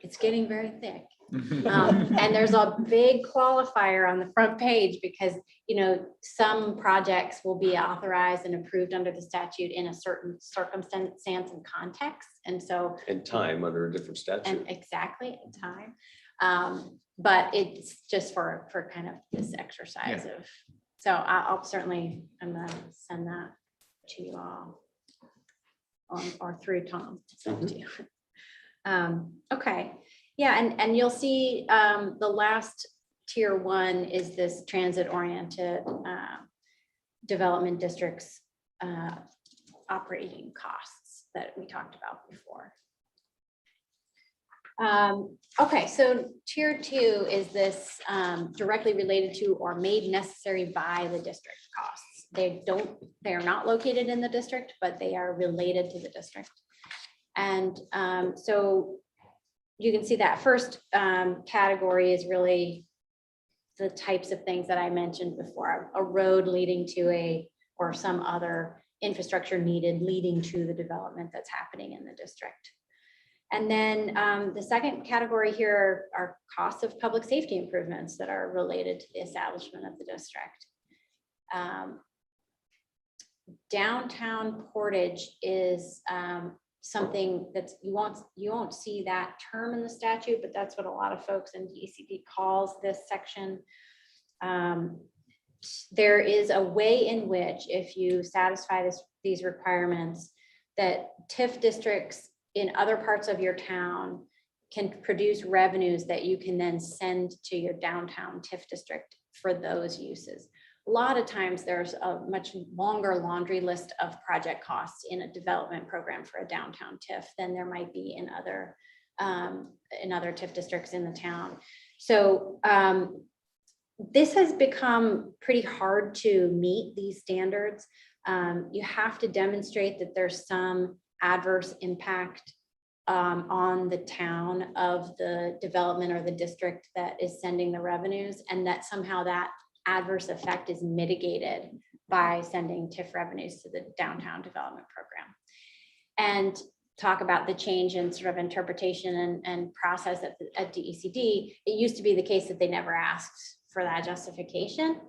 It's getting very thick. And there's a big qualifier on the front page because, you know, some projects will be authorized and approved under the statute in a certain circumstance and context. And so. And time under a different statute. And exactly in time. But it's just for kind of this exercise of, so I'm gonna send that to you all or through Tom to send to you. Okay. Yeah, and you'll see the last tier 1 is this transit oriented development districts operating costs that we talked about before. Okay, so tier 2 is this directly related to or made necessary by the district costs. They are not located in the district, but they are related to the district. And so you can see that first category is really the types of things that I mentioned before, a road leading to or some other infrastructure needed leading to the development that's happening in the district. And then the second category here are costs of public safety improvements that are related to the establishment of the district. Downtown portage is something that you won't see that term in the statute, but that's what a lot of folks in DECD calls this section. There is a way in which, if you satisfy these requirements, that TIF districts in other parts of your town can produce revenues that you can then send to your downtown TIF district for those uses. A lot of times there's a much longer laundry list of project costs in a development program for a downtown TIF than there might be in other TIF districts in the town. So this has become pretty hard to meet these standards. You have to demonstrate that there's some adverse impact on the town of the development or the district that is sending the revenues, and that somehow that adverse effect is mitigated by sending TIF revenues to the downtown development program. And talk about the change in sort of interpretation and process at DECD. It used to be the case that they never asked for that justification.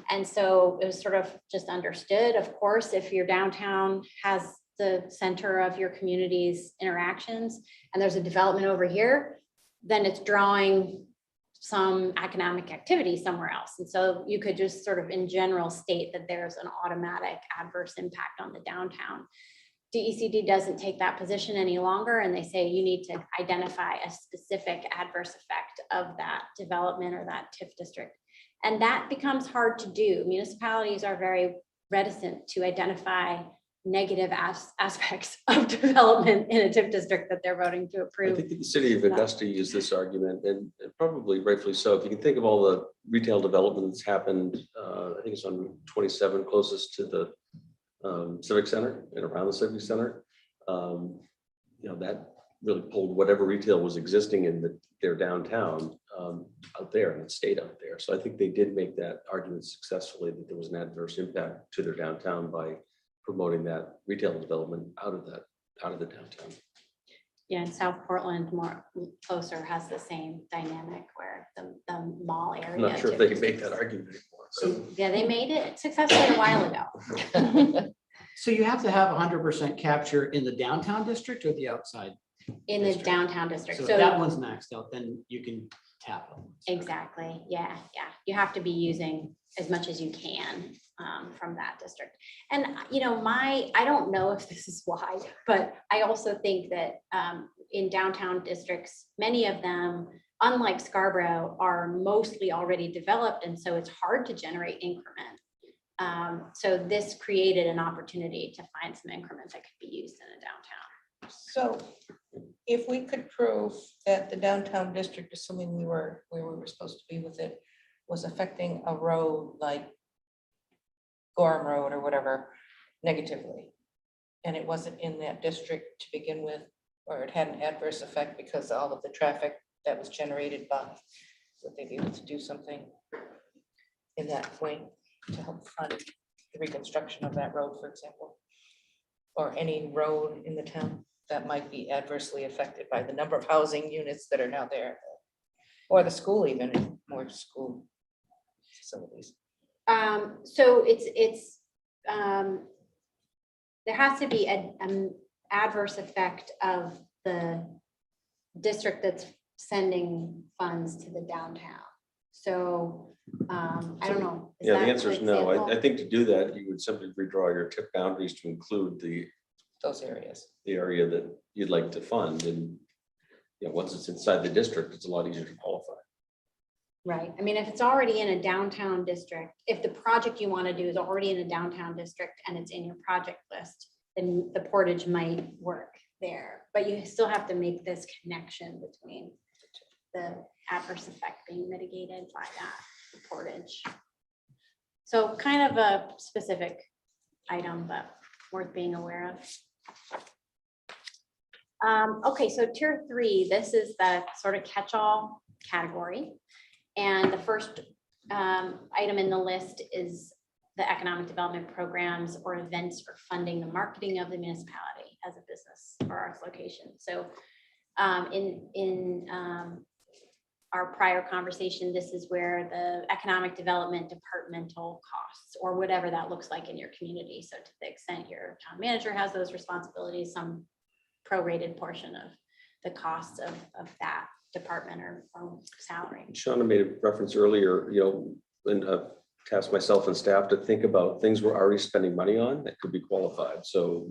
And so it was sort of just understood. Of course, if your downtown has the center of your community's interactions and there's a development over here, then it's drawing some economic activity somewhere else. And so you could just sort of in general state that there's an automatic adverse impact on the downtown. DECD doesn't take that position any longer, and they say you need to identify a specific adverse effect of that development or that TIF district. And that becomes hard to do. Municipalities are very reticent to identify negative aspects of development in a TIF district that they're voting to I approve. think that the city of Augusta used this argument, and probably rightfully so. If you can think of all the retail development that's happened, I think it's on 27 closest to the Civic Center and around the Civic Center. That really pulled whatever retail was existing in their downtown out there, and it stayed out there. So I think they did make that argument successfully, that there was an adverse impact to their downtown by promoting that retail development out of the downtown. Yeah, and South Portland, more closer, has the same dynamic where the mall area. I'm not sure if they can make that argument anymore. So, yeah, they made it successfully a while ago. So you have to have 100% capture in the downtown district or the outside? In the district? downtown district. So if that one's maxed out, then you can tap them. Exactly. Yeah. You have to be using as much as you can from that district. And, I don't know if this is why, but I also think that in downtown districts, many of them, unlike Scarborough, are mostly already developed. And so it's hard to generate increment. So this created an opportunity to find some increments that could be used in a downtown. So if we could prove that the downtown district, assuming we were where we were supposed to be with it, was affecting a road like Gorham Road or whatever negatively, and it wasn't in that district to begin with, or it had an adverse effect because all of the traffic that was generated by, would they be able to do something in that way to help fund the reconstruction of that road, for example, or any road in the town that might be adversely affected by the number of housing units that are now there, or the school, even more school facilities? So it's there has to be an adverse effect of the district that's sending funds to the downtown. So I don't know. Is Yeah, the that answer is an no. example? I think to do that, you would simply redraw your TIF boundaries to include Those areas. the area that you'd like to fund. And once it's inside the district, it's a lot easier to qualify. Right. I mean, if it's already in a downtown district, if the project you want to do is already in a downtown district and it's in your project list, then the portage might work there. but you still have to make this connection between the adverse effect being mitigated by that portage. So kind of a specific item, but worth being aware of. Okay, so tier 3, this is the sort of catch-all category. And the first item in the list is the economic development programs or events for funding the marketing of the municipality as a business or our location. So in our prior conversation, this is where the economic development departmental costs or whatever that looks like in your community. So to the extent your town manager has those responsibilities, some prorated portion of the costs of that department or salary. Shauna made a reference earlier, and tasked myself and staff to think about things we're already spending money on that could be qualified. So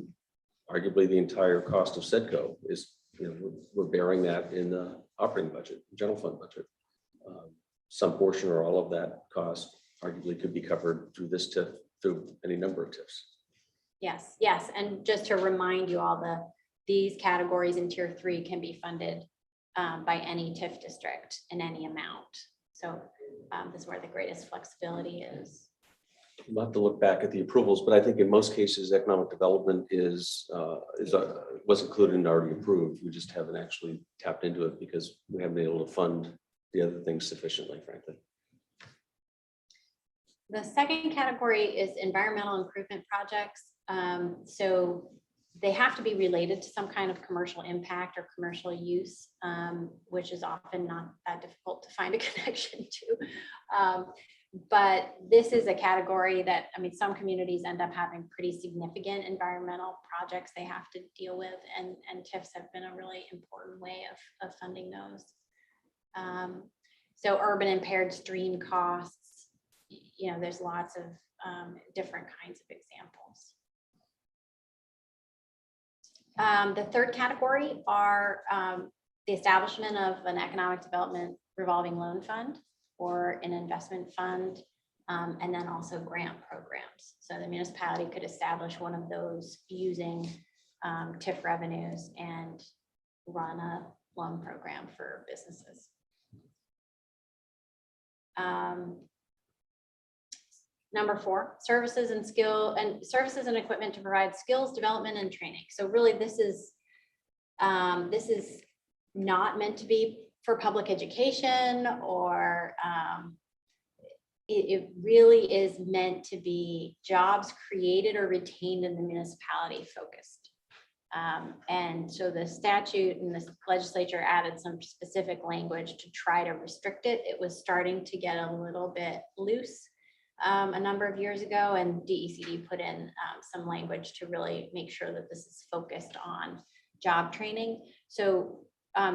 arguably the entire cost of SEDCO is, we're bearing that in the operating budget, general fund budget. Some portion or all of that cost arguably could be covered through this TIF, through any number of TIFs. Yes, yes. And just to remind you all, these categories in tier 3 can be funded by any TIF district in any amount. So this is where the greatest flexibility is. We'll have to look back at the approvals, but I think in most cases, economic development was included and already approved. We just haven't actually tapped into it because we haven't been able to fund the other things sufficiently, frankly. The second category is environmental improvement projects. So they have to be related to some kind of commercial impact or commercial use, which is often not that difficult to find a connection to. But this is a category that, some communities end up having pretty significant environmental projects they have to deal with, and TIFs have been a really important way of funding those. So urban impaired stream costs, there's lots of different kinds of examples. The third category are the establishment of an economic development revolving loan fund or an investment fund, and then also grant programs. So the municipality could establish one of those using TIF revenues and run a loan program for businesses. Number 4, services and equipment to provide skills development and training. So really this is not meant to be for public education, or it really is meant to be jobs created or retained in the municipality focused. And so the statute and the legislature added some specific language to try to restrict it. It was starting to get a little bit loose a number of years ago, and DECD put in some language to really make sure that this is focused on job training. So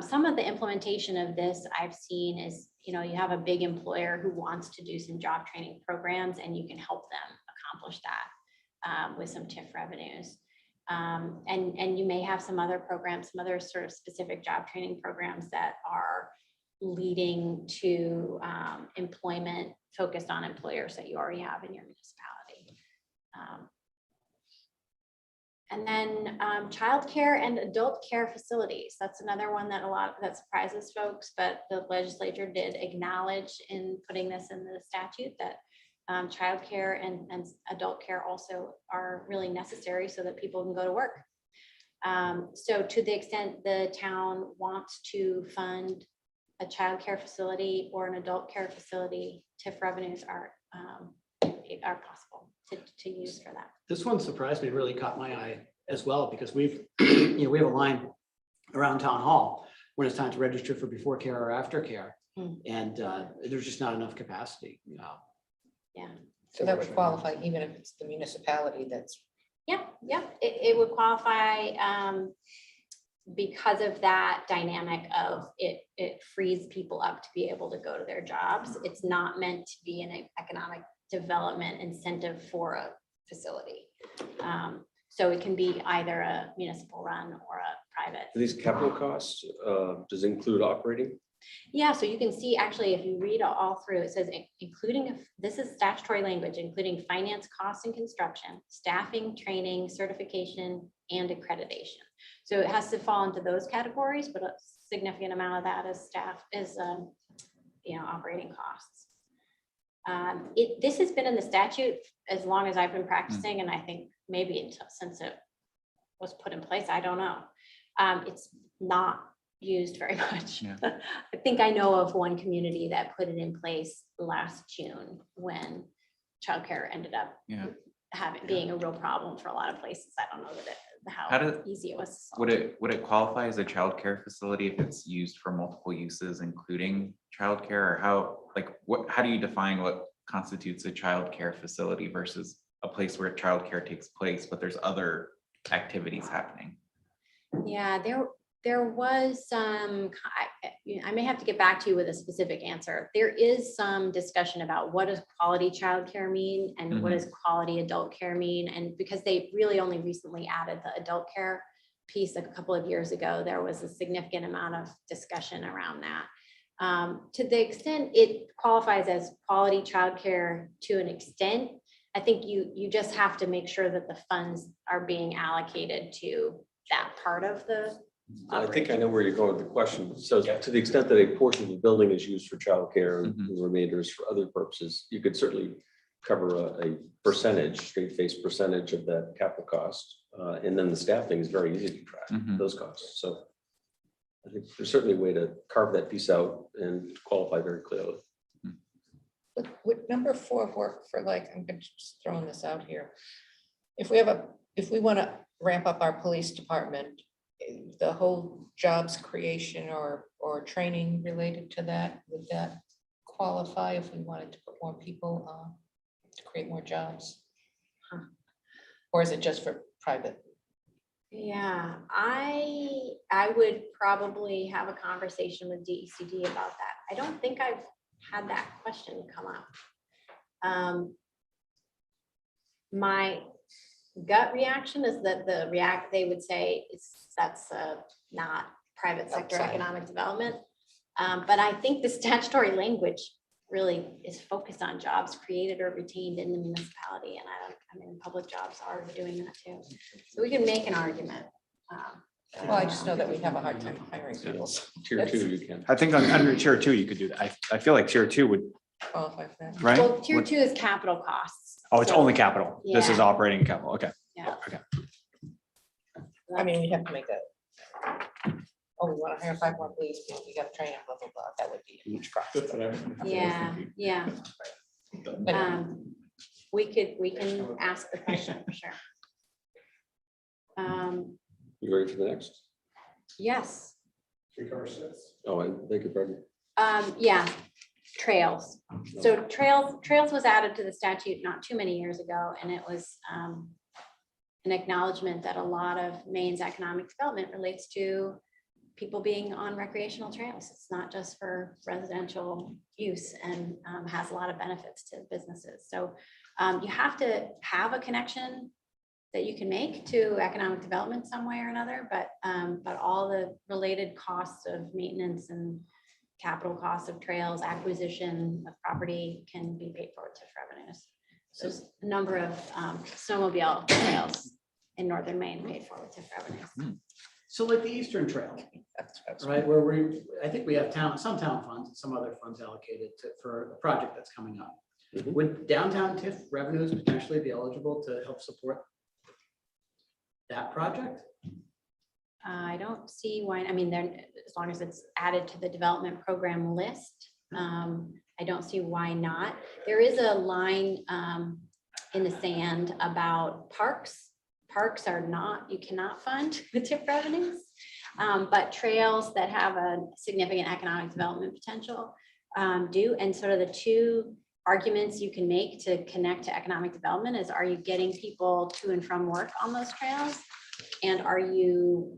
some of the implementation of this I've seen is, you have a big employer who wants to do some job training programs, and you can help them accomplish that with some TIF revenues. And you may have some other programs, some other sort of specific job training programs that are leading to employment focused on employers that you already have in your municipality. And then childcare and adult care facilities. That's another one that surprises folks, but the legislature did acknowledge in putting this in the statute that childcare and adult care also are really necessary so that people can go to work. So to the extent the town wants to fund a child care facility or an adult care facility, TIF revenues are possible to use for that. This one surprised me, really caught my eye as well, because we have a line around town hall when it's time to register for before care or after care. And there's just not enough capacity. Yeah. So that would qualify even if it's the municipality that's. Yeah, it would qualify because of that dynamic of it frees people up to be able to go to their jobs. It's not meant to be an economic development incentive for a facility. So it can be either a municipal run or a private. These capital costs, does it include operating? Yeah, so you can see actually, if you read all through, it says this is statutory language, including finance costs and construction, staffing, training, certification, and accreditation. So it has to fall into those categories, but a significant amount of that is staff is, operating costs. This has been in the statute as long as I've been practicing, and I think maybe since it was put in place, I don't know. It's not used very much. Yeah. I think I know of one community that put it in place last June when childcare ended up Yeah. being a real problem for a lot of places. I don't know How how do- easy it was. to solve. Would it qualify as a childcare facility if it's used for multiple uses, including childcare, or how do you define what constitutes a childcare facility versus a place where childcare takes place, but there's other activities happening? Yeah, there was some, I may have to get back to you with a specific answer. There is some discussion about what does quality childcare mean and what does quality adult care mean? And because they really only recently added the adult care piece a couple of years ago, there was a significant amount of discussion around that. To the extent it qualifies as quality childcare to an extent, I think you just have to make sure that the funds are being allocated to that part of the I think I know where you're going with the question. So to the extent that a portion of the building is used for childcare and the remainder is for other purposes, you could certainly cover a percentage, straight face percentage of that capital cost. And then the staffing is very easy to track those costs. So I think there's certainly a way to carve that piece out and qualify very clearly. Would number 4 work for, like, I'm just throwing this out here. If we want to ramp up our police department, the whole jobs creation or training related to that, would that qualify if we wanted to put more people to create more jobs? Or is it just for private? Yeah, I would probably have a conversation with DECD about that. I don't think I've had that question come up. My gut reaction is that they would say that's not private sector Outside. economic development. But I think the statutory language really is focused on jobs created or retained in the municipality. And I mean, public jobs are doing that too. So we can make an argument. Well, I just know that we have a hard time hiring people. So Tier 2, you can. I think under tier 2, you could do that. I feel like tier 2 would, qualify for that. right? Well, tier 2 is capital costs. Oh, it's So, only capital. This is Yeah. operating capital. Okay. Yeah. Okay. I mean, we have to make that. Oh, we want to hire 5 more police people. We got to train them, blah, blah, blah. That would be a huge process. Yeah. We can ask the question for sure. You ready for the next? Yes, Oh, I beg your pardon. yeah, trails. So trails was added to the statute not too many years ago, and it was an acknowledgement that a lot of Maine's economic development relates to people being on recreational trails. It's not just for residential use and has a lot of benefits to businesses. So you have to have a connection that you can make to economic development some way or another, but all the related costs of maintenance and capital costs of trails, acquisition of property can be paid for with TIF revenues. So there's a number of snowmobile trails in northern Maine paid for with TIF revenues. So like the Eastern Trail, That's right, where I think we have some town funds, and some other funds allocated for a project that's coming up. Mhm. Would downtown TIF revenues potentially be eligible to help support that project? I don't see why, I mean, as long as it's added to the development program list, I don't see why not. There is a line in the sand about parks. Parks are not, you cannot fund with TIF revenues, but trails that have a significant economic development potential do. And sort of the two arguments you can make to connect to economic development is, are you getting people to and from work on those trails? And are you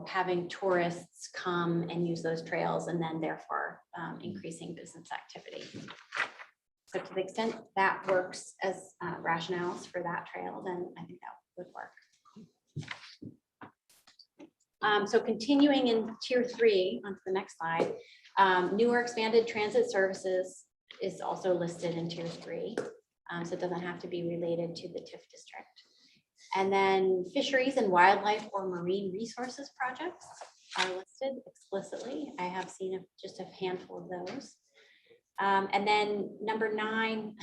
having tourists come and use those trails and then therefore increasing business activity? So to the extent that works as rationales for that trail, then I think that would work. So continuing in tier 3 onto the next slide, newer expanded transit services is also listed in tier 3. So it doesn't have to be related to the TIF district. And then fisheries and wildlife or marine resources projects are listed explicitly. I have seen just a handful of those. And then number 9,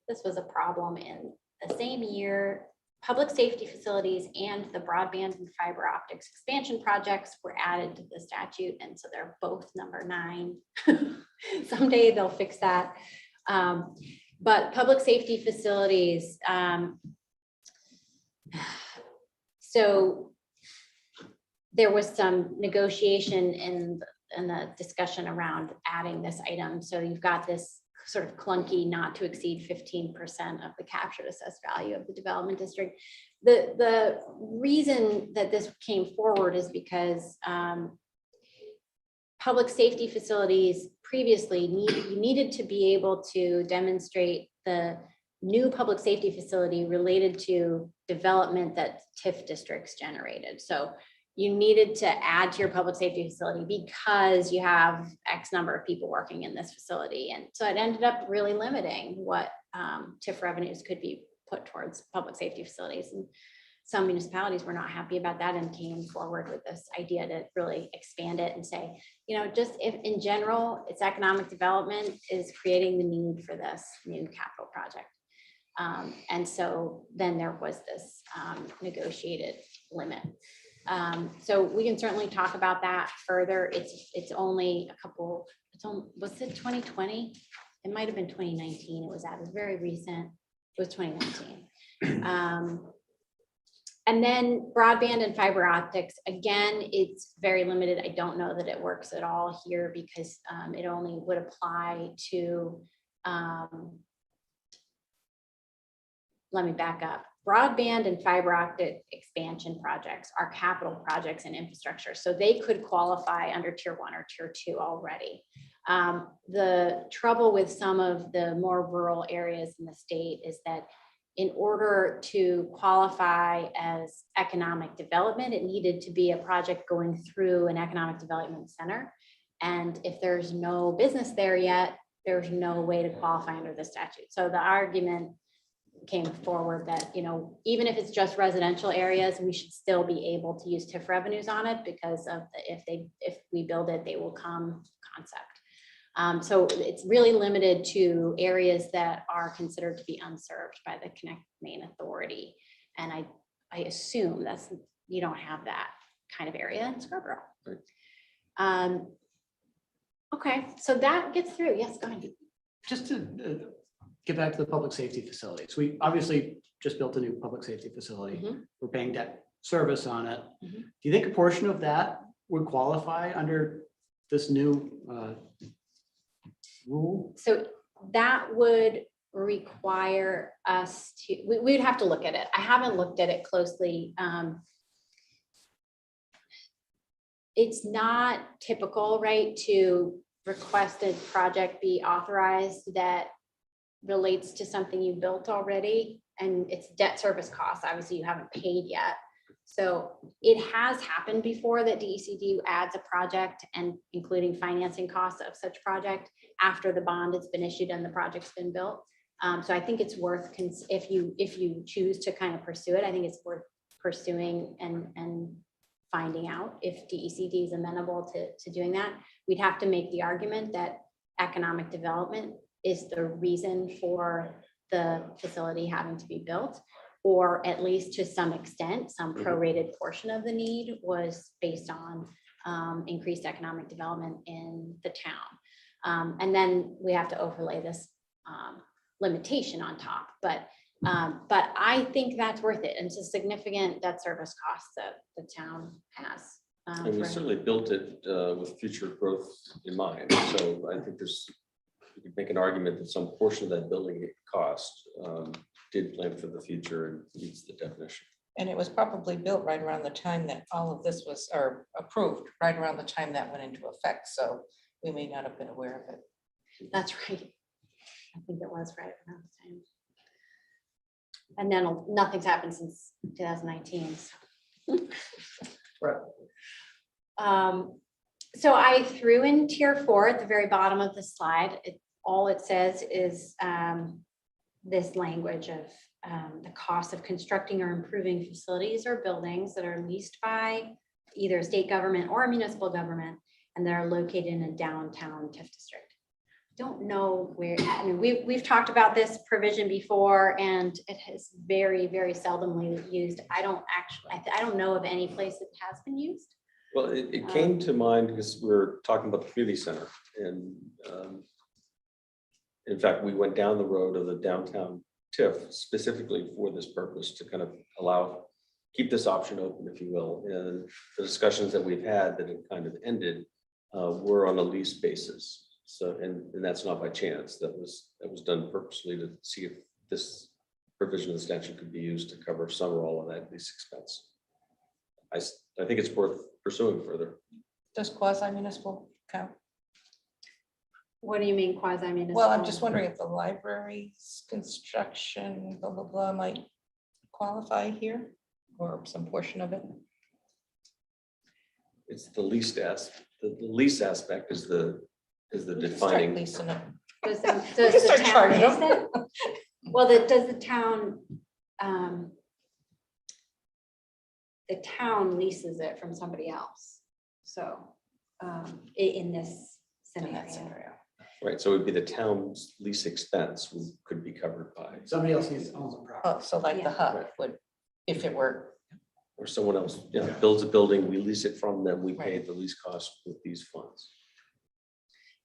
this was a problem in the same year. Public safety facilities and the broadband and fiber optics expansion projects were added to the statute. And so they're both number 9. Someday they'll fix that. But public safety facilities, so there was some negotiation in the discussion around adding this item. So you've got this sort of clunky not to exceed 15% of the captured assessed value of the development district. The reason that this came forward is because public safety facilities previously you needed to be able to demonstrate the new public safety facility related to development that TIF districts generated. So you needed to add to your public safety facility because you have X number of people working in this facility. And so it ended up really limiting what TIF revenues could be put towards public safety facilities. And some municipalities were not happy about that and came forward with this idea to really expand it and say, you know, just if in general, it's economic development is creating the need for this new capital project. And so then there was this negotiated limit. So we can certainly talk about that further. It's only a couple, was it 2020? It might've been 2019. It was very recent. It was 2019. And then broadband and fiber optics, again, it's very limited. I don't know that it works at all here because it only would apply to, let me back up. Broadband and fiber optic expansion projects are capital projects and infrastructure. So they could qualify under tier 1 or tier 2 already. The trouble with some of the more rural areas in the state is that in order to qualify as economic development, it needed to be a project going through an economic development center. And if there's no business there yet, there's no way to qualify under the statute. So the argument came forward that, you know, even if it's just residential areas, we should still be able to use TIF revenues on it because of the, if we build it, they will come concept. So it's really limited to areas that are considered to be unserved by the Connect Maine Authority. And I assume that's, you don't have that kind of area in Scarborough. Right. Okay, so that gets through. Yes, go ahead. Just to get back to the public safety facilities. We obviously just built a new public safety facility. Mm-hmm. We're paying debt service on it. Mm-hmm. Do you think a portion of that would qualify under this new rule? So that would require us to, we'd have to look at it. I haven't looked at it closely. It's not typical, right, to request a project be authorized that relates to something you built already, and it's debt service costs. Obviously, you haven't paid yet. So it has happened before that DECD adds a project and including financing costs of such project after the bond has been issued and the project's been built. So I think it's worth, if you choose to kind of pursue it, I think it's worth pursuing and finding out if DECD is amenable to doing that. We'd have to make the argument that economic development is the reason for the facility having to be built, or at least to some extent, some prorated portion of the need was based on increased economic development in the town. And then we have to overlay this limitation on top, but I think that's worth it. And it's a significant debt service cost that the town has. And we certainly built it with future growth in mind. So I think you could make an argument that some portion of that building cost did plan for the future and meets the definition. And it was probably built right around the time that all of this was, or approved, right around the time that went into effect. So we may not have been aware of it. That's right. I think it was right around the time. And then nothing's happened since 2019. So. Right. So I threw in tier 4 at the very bottom of the slide. All it says is this language of the cost of constructing or improving facilities or buildings that are leased by either a state government or a municipal government, and they're located in a downtown TIF district. Don't know where, I mean, we've talked about this provision before, and it has very, very seldomly used. I don't know of any place it has been used. Well, it came to mind because we were talking about the community center, and in fact, we went down the road of the downtown TIF specifically for this purpose, to kind of keep this option open, if you will. And the discussions that we've had that have kind of ended were on a lease basis. So, and that's not by chance. That was done purposely to see if this provision of the statute could be used to cover some or all of that lease expense. I think it's worth pursuing further. Does quasi-municipal count? What do you mean quasi-municipal? Well, I'm just wondering if the library's construction, blah, blah, blah, might qualify here, or some portion of it. It's the lease the lease aspect is the We can start defining. leasing it. Does We the can start town charging lease them. it? Well, does the town leases it from somebody else. So in this In that scenario. scenario. Right, so it would be the town's lease expense could be covered by, Somebody else owns the property. Oh, so like the Yeah. hub would, if it were, or someone else, builds a building, we lease it from them, we pay Right. the lease cost with these funds.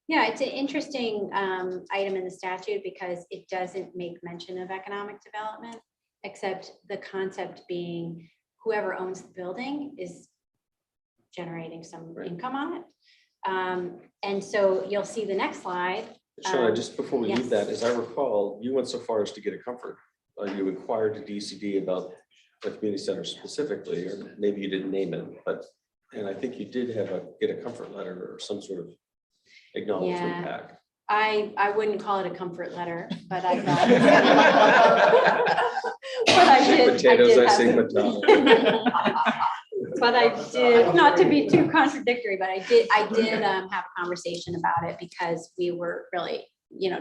Yeah, it's an interesting item in the statute because it doesn't make mention of economic development, except the concept being whoever owns the building is generating some Right. income on it. And so you'll see the next slide. Shauna, just before we leave yes. that, as I recall, you went so far as to get a comfort. You inquired to DCD about the community center specifically, or maybe you didn't name it, and I think you did get a comfort letter or some sort of acknowledgement Yeah. back. I wouldn't call it a comfort letter, but I thought. But I did. Potatoes, I have say some- potato. But I did, not to be too contradictory, but I did have a conversation about it because we were really,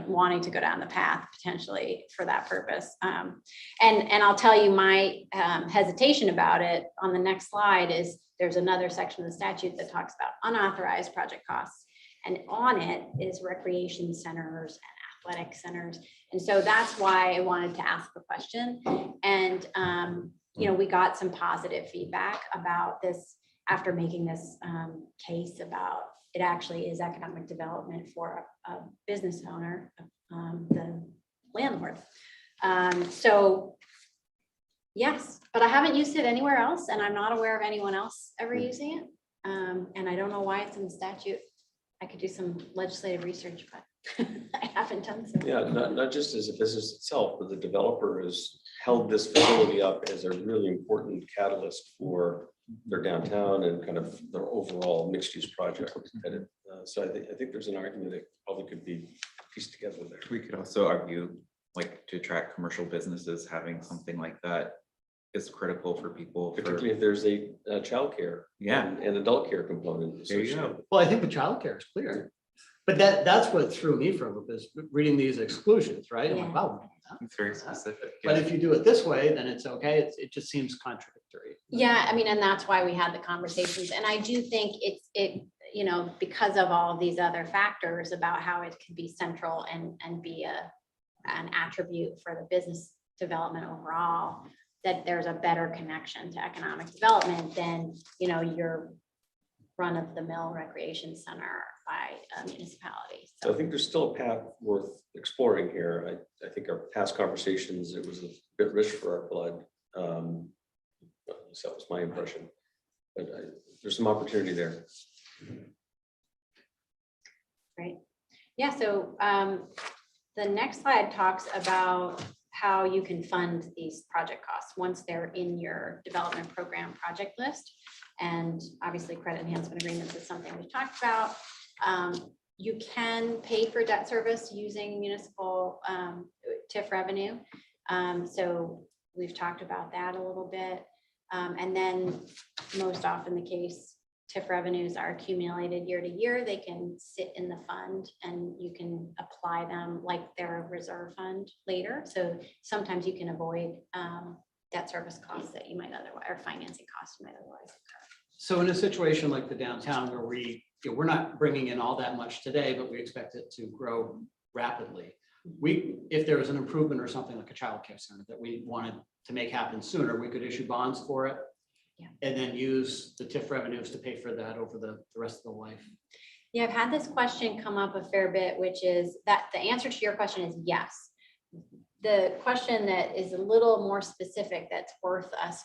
wanting to go down the path potentially for that purpose. And I'll tell you my hesitation about it on the next slide is there's another section of the statute that talks about unauthorized project costs. And on it is recreation centers and athletic centers. And so that's why I wanted to ask the question. And, we got some positive feedback about this after making this case about it actually is economic development for a business owner, the landlord. So yes, but I haven't used it anywhere else and I'm not aware of anyone else ever using it. And I don't know why it's in the statute. I could do some legislative research, but I haven't done so. Yeah, not just as a business itself, but the developer has held this facility up as a really important catalyst for their downtown and kind of their overall mixed-use project. So I think there's an argument that probably could be pieced together there. We could also argue, like, to attract commercial businesses, having something like that is critical for people. Particularly if there's a childcare. Yeah. And adult care component. There you go. associated. Well, I think the childcare is clear. But that's what threw me for a loop is reading these exclusions, right? I'm like, Yeah. wow. It's very specific. But if you do it this way, then it's okay. It just seems contradictory. Yeah, I mean, and that's why we had the conversations. And I do think because of all of these other factors about how it could be central and be an attribute for the business development overall, that there's a better connection to economic development than, your run-of-the-mill recreation center by a municipality. So I think there's still a path worth exploring here. I think our past conversations, it was a bit rich for our blood. At least that was my impression. But there's some opportunity there. Great. Yeah, so the next slide talks about how you can fund these project costs once they're in your development program project list. And obviously credit enhancement agreements is something we've talked about. You can pay for debt service using municipal TIF revenue. So we've talked about that a little bit. And then most often the case, TIF revenues are accumulated year to year. They can sit in the fund and you can apply them like they're a reserve fund later. So sometimes you can avoid debt service costs that you might otherwise, or financing costs you might otherwise incur. So in a situation like the downtown where we're not bringing in all that much today, but we expect it to grow rapidly. If there was an improvement or something like a childcare center that we wanted to make happen sooner, we could issue bonds for it. Yeah. And then use the TIF revenues to pay for that over the rest of the life. Yeah, I've had this question come up a fair bit, which is that the answer to your question is yes. The question that is a little more specific that's worth us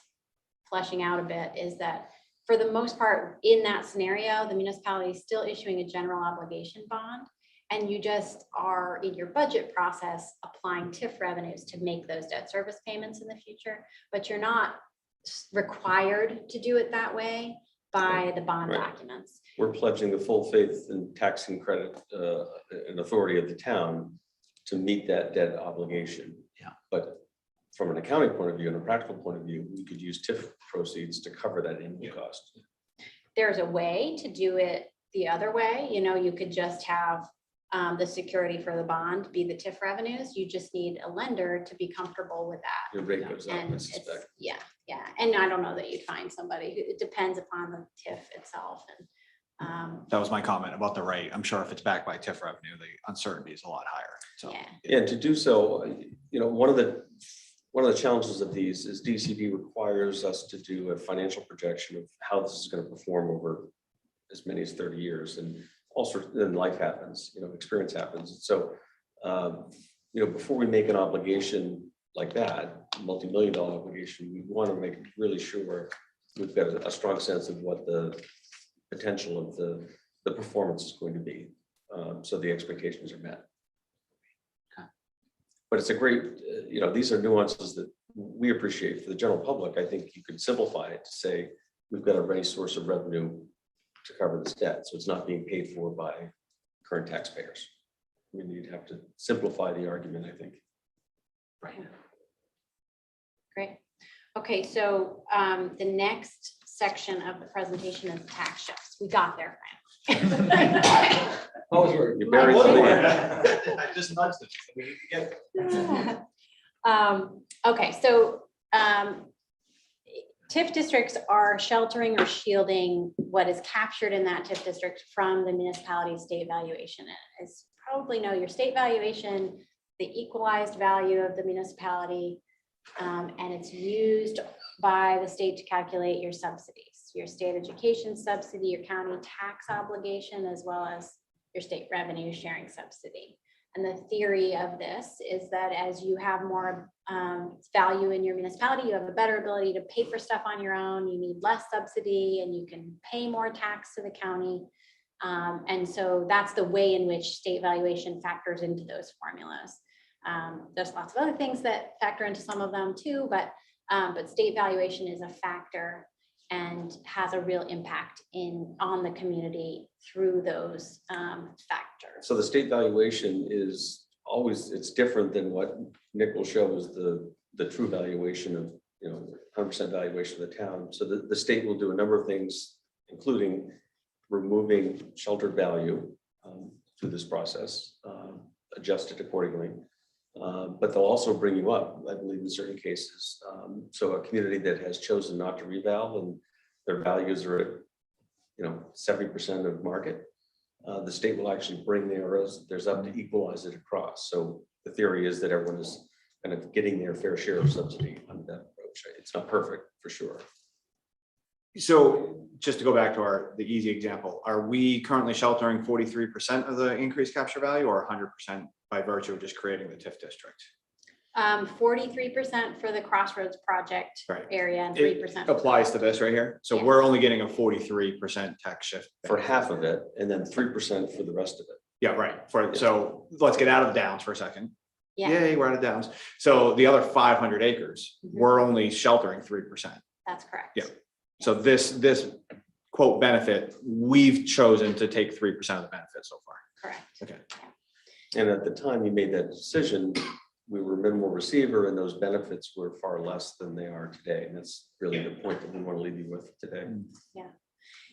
fleshing out a bit is that for the most part, in that scenario, the municipality is still issuing a general obligation bond, and you just are in your budget process applying TIF revenues to make those debt service payments in the future, but you're not required to do it that way by the bond Right. documents. We're pledging the full faith and taxing credit and authority of the town to meet that debt obligation. Yeah. But from an accounting point of view and a practical point of view, we could use TIF proceeds to cover that annual cost. There's a way to do it the other way. You know, you could just have the security for the bond be the TIF revenues. You just need a lender to be comfortable with that. Your rate goes up, And I it's, suspect. yeah. And I don't know that you'd find somebody who, it depends upon the TIF itself. And That was my comment about the rate. I'm sure if it's backed by TIF revenue, the uncertainty is a lot higher. So yeah, Yeah, and to do so, one of the challenges of these is DCP requires us to do a financial projection of how this is going to perform over as many as 30 years. And also then life happens, experience happens. And so, before we make an obligation like that, multi-million-dollar obligation, we want to make really sure we've got a strong sense of what the potential of the performance is going to be. So the expectations are met. But it's a great, these are nuances that we appreciate. For the general public, I think you could simplify it to say, we've got a ready source of revenue to cover this debt. So it's not being paid for by current taxpayers. We need to have to simplify the argument, I think. Right. great. Okay, so the next section of the presentation is tax shifts. We got there finally. You're buried somewhere. I just nudged it. We need to get Okay, so TIF districts are sheltering or shielding what is captured in that TIF district from the municipality's state valuation. And as you probably know, your state valuation, the equalized value of the municipality, and it's used by the state to calculate your subsidies, your state education subsidy, your county tax obligation, as well as your state revenue sharing subsidy. And the theory of this is that as you have more value in your municipality, you have a better ability to pay for stuff on your own, you need less subsidy, and you can pay more tax to the county. And so that's the way in which state valuation factors into those formulas. There's lots of other things that factor into some of them too, but state valuation is a factor and has a real impact on the community through those factors. So the state valuation is always, it's different than what Nick will show as the true valuation of, 100% valuation of the town. So the state will do a number of things, including removing sheltered value through this process, adjust it accordingly. But they'll also bring you up, I believe, in certain cases. So a community that has chosen not to reval and their values are at, 70% of market, the state will actually bring theirs up to equalize it across. So the theory is that everyone is kind of getting their fair share of subsidy under that approach. It's not perfect for sure. So just to go back to the easy example, are we currently sheltering 43% of the increased capture value or 100% by virtue of just creating the TIF district? 43% for the Crossroads project Right. area and It 3% applies to this right here. So Yeah. we're only getting a 43% tax shift. For half of it, and then 3% for the rest of it. Yeah, right. So let's get out of downs for a second. Yeah. Yay, we're out of downs. So the other 500 acres, Mhm. we're only sheltering 3%. That's correct. Yeah. So this quote benefit, we've chosen to take 3% of the benefit so far. Correct. Okay. And at the time you made that decision, we were minimal receiver and those benefits were far less than they are today. And that's really the point that we want to leave you with today.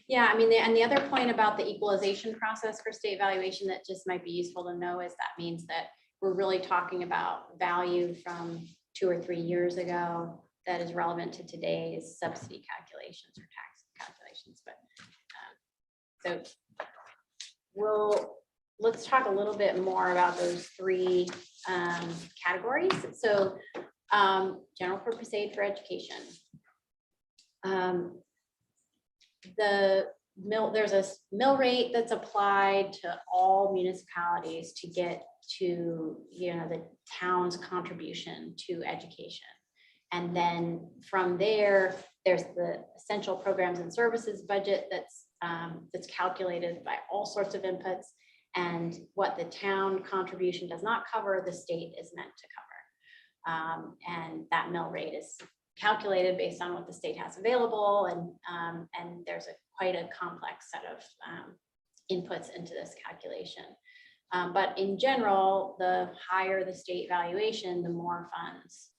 Yeah, I mean, and the other point about the equalization process for state valuation that just might be useful to know is that means that we're really talking about value from 2 or 3 years ago that is relevant to today's subsidy calculations or tax calculations. But let's talk a little bit more about those 3 categories. So general purpose aid for education. There's a mill rate that's applied to all municipalities to get to, the town's contribution to education. And then from there, there's the essential programs and services budget that's calculated by all sorts of inputs. And what the town contribution does not cover, the state is meant to cover. And that mill rate is calculated based on what the state has available. And there's quite a complex set of inputs into this calculation. But in general, the higher the state valuation, the more funds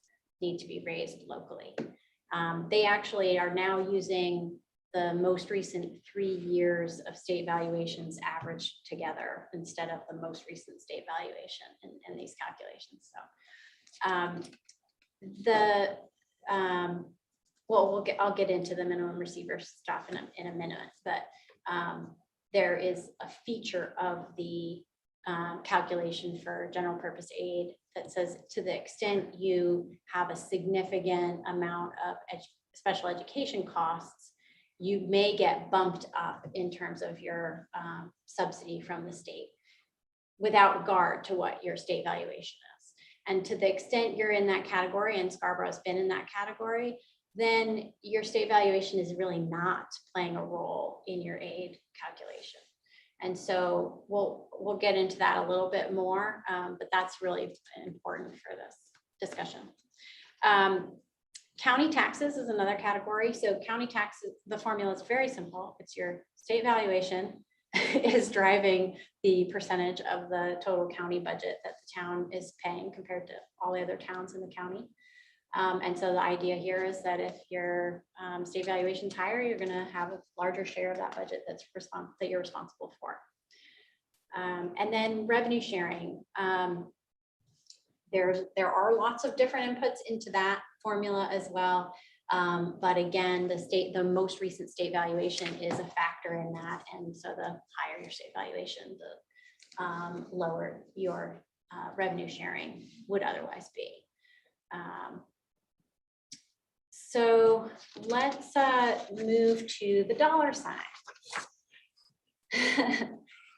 need to be raised locally. They actually are now using the most recent 3 years of state valuations averaged together instead of the most recent state valuation in these calculations. So I'll get into the minimum receiver stuff in a minute, but there is a feature of the calculation for general purpose aid that says to the extent you have a significant amount of special education costs, you may get bumped up in terms of your subsidy from the state without regard to what your state valuation is. And to the extent you're in that category, and Scarborough's been in that category, then your state valuation is really not playing a role in your aid calculation. And so we'll get into that a little bit more, but that's really important for this discussion. County taxes is another category. So county taxes, the formula is very simple. It's your state valuation is driving the percentage of the total county budget that the town is paying compared to all the other towns in the county. And so the idea here is that if your state valuation is higher, you're going to have a larger share of that budget that you're responsible for. And then revenue sharing. There are lots of different inputs into that formula as well. But again, the most recent state valuation is a factor in that. And so the higher your state valuation, the lower your revenue sharing would otherwise be. So let's move to the dollar sign.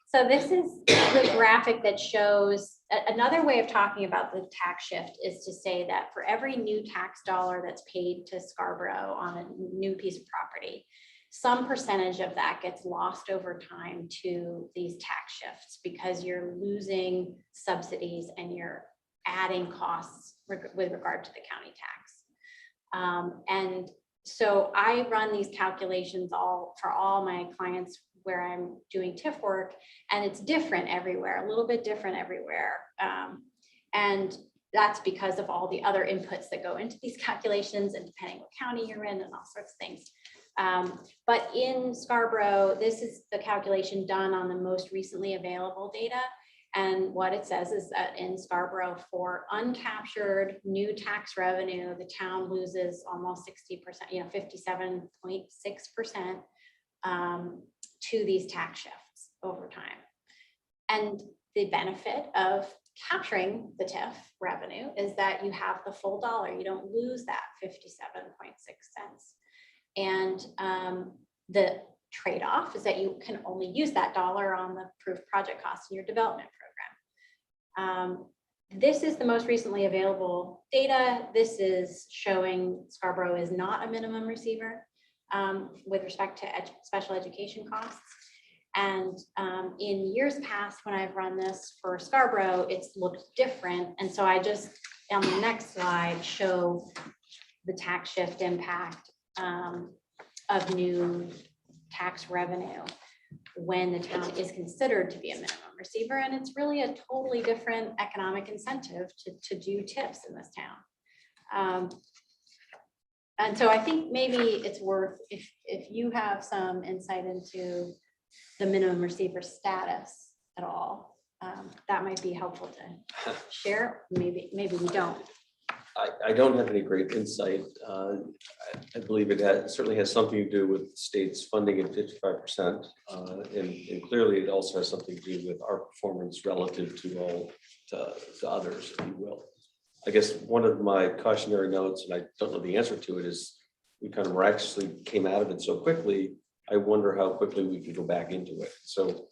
So this is the graphic that shows another way of talking about the tax shift is to say that for every new tax dollar that's paid to Scarborough on a new piece of property, some percentage of that gets lost over time to these tax shifts because you're losing subsidies and you're adding costs with regard to the county tax. And so I run these calculations for all my clients where I'm doing TIF work, and it's different everywhere, a little bit different everywhere. And that's because of all the other inputs that go into these calculations and depending what county you're in and all sorts of things. But in Scarborough, this is the calculation done on the most recently available data. And what it says is that in Scarborough, for uncaptured new tax revenue, the town loses almost 60%, 57.6% to these tax shifts over time. And the benefit of capturing the TIF revenue is that you have the full dollar. You don't lose that 57.6 cents. And the trade-off is that you can only use that dollar on the approved project costs in your development program. This is the most recently available data. This is showing Scarborough is not a minimum receiver with respect to special education costs. And in years past, when I've run this for Scarborough, it's looked different. And so I just, on the next slide, show the tax shift impact of new tax revenue when the town is considered to be a minimum receiver. And it's really a totally different economic incentive to do TIFs in this town. And so I think maybe it's worth, if you have some insight into the minimum receiver status at all, that might be helpful to share. Maybe we don't. I don't have any great insight. I believe it certainly has something to do with the state's funding at 55%. And clearly it also has something to do with our performance relative to others, if you will. I guess one of my cautionary notes, and I don't know the answer to it, is we kind of miraculously came out of it so quickly. I wonder how quickly we can go back into it. So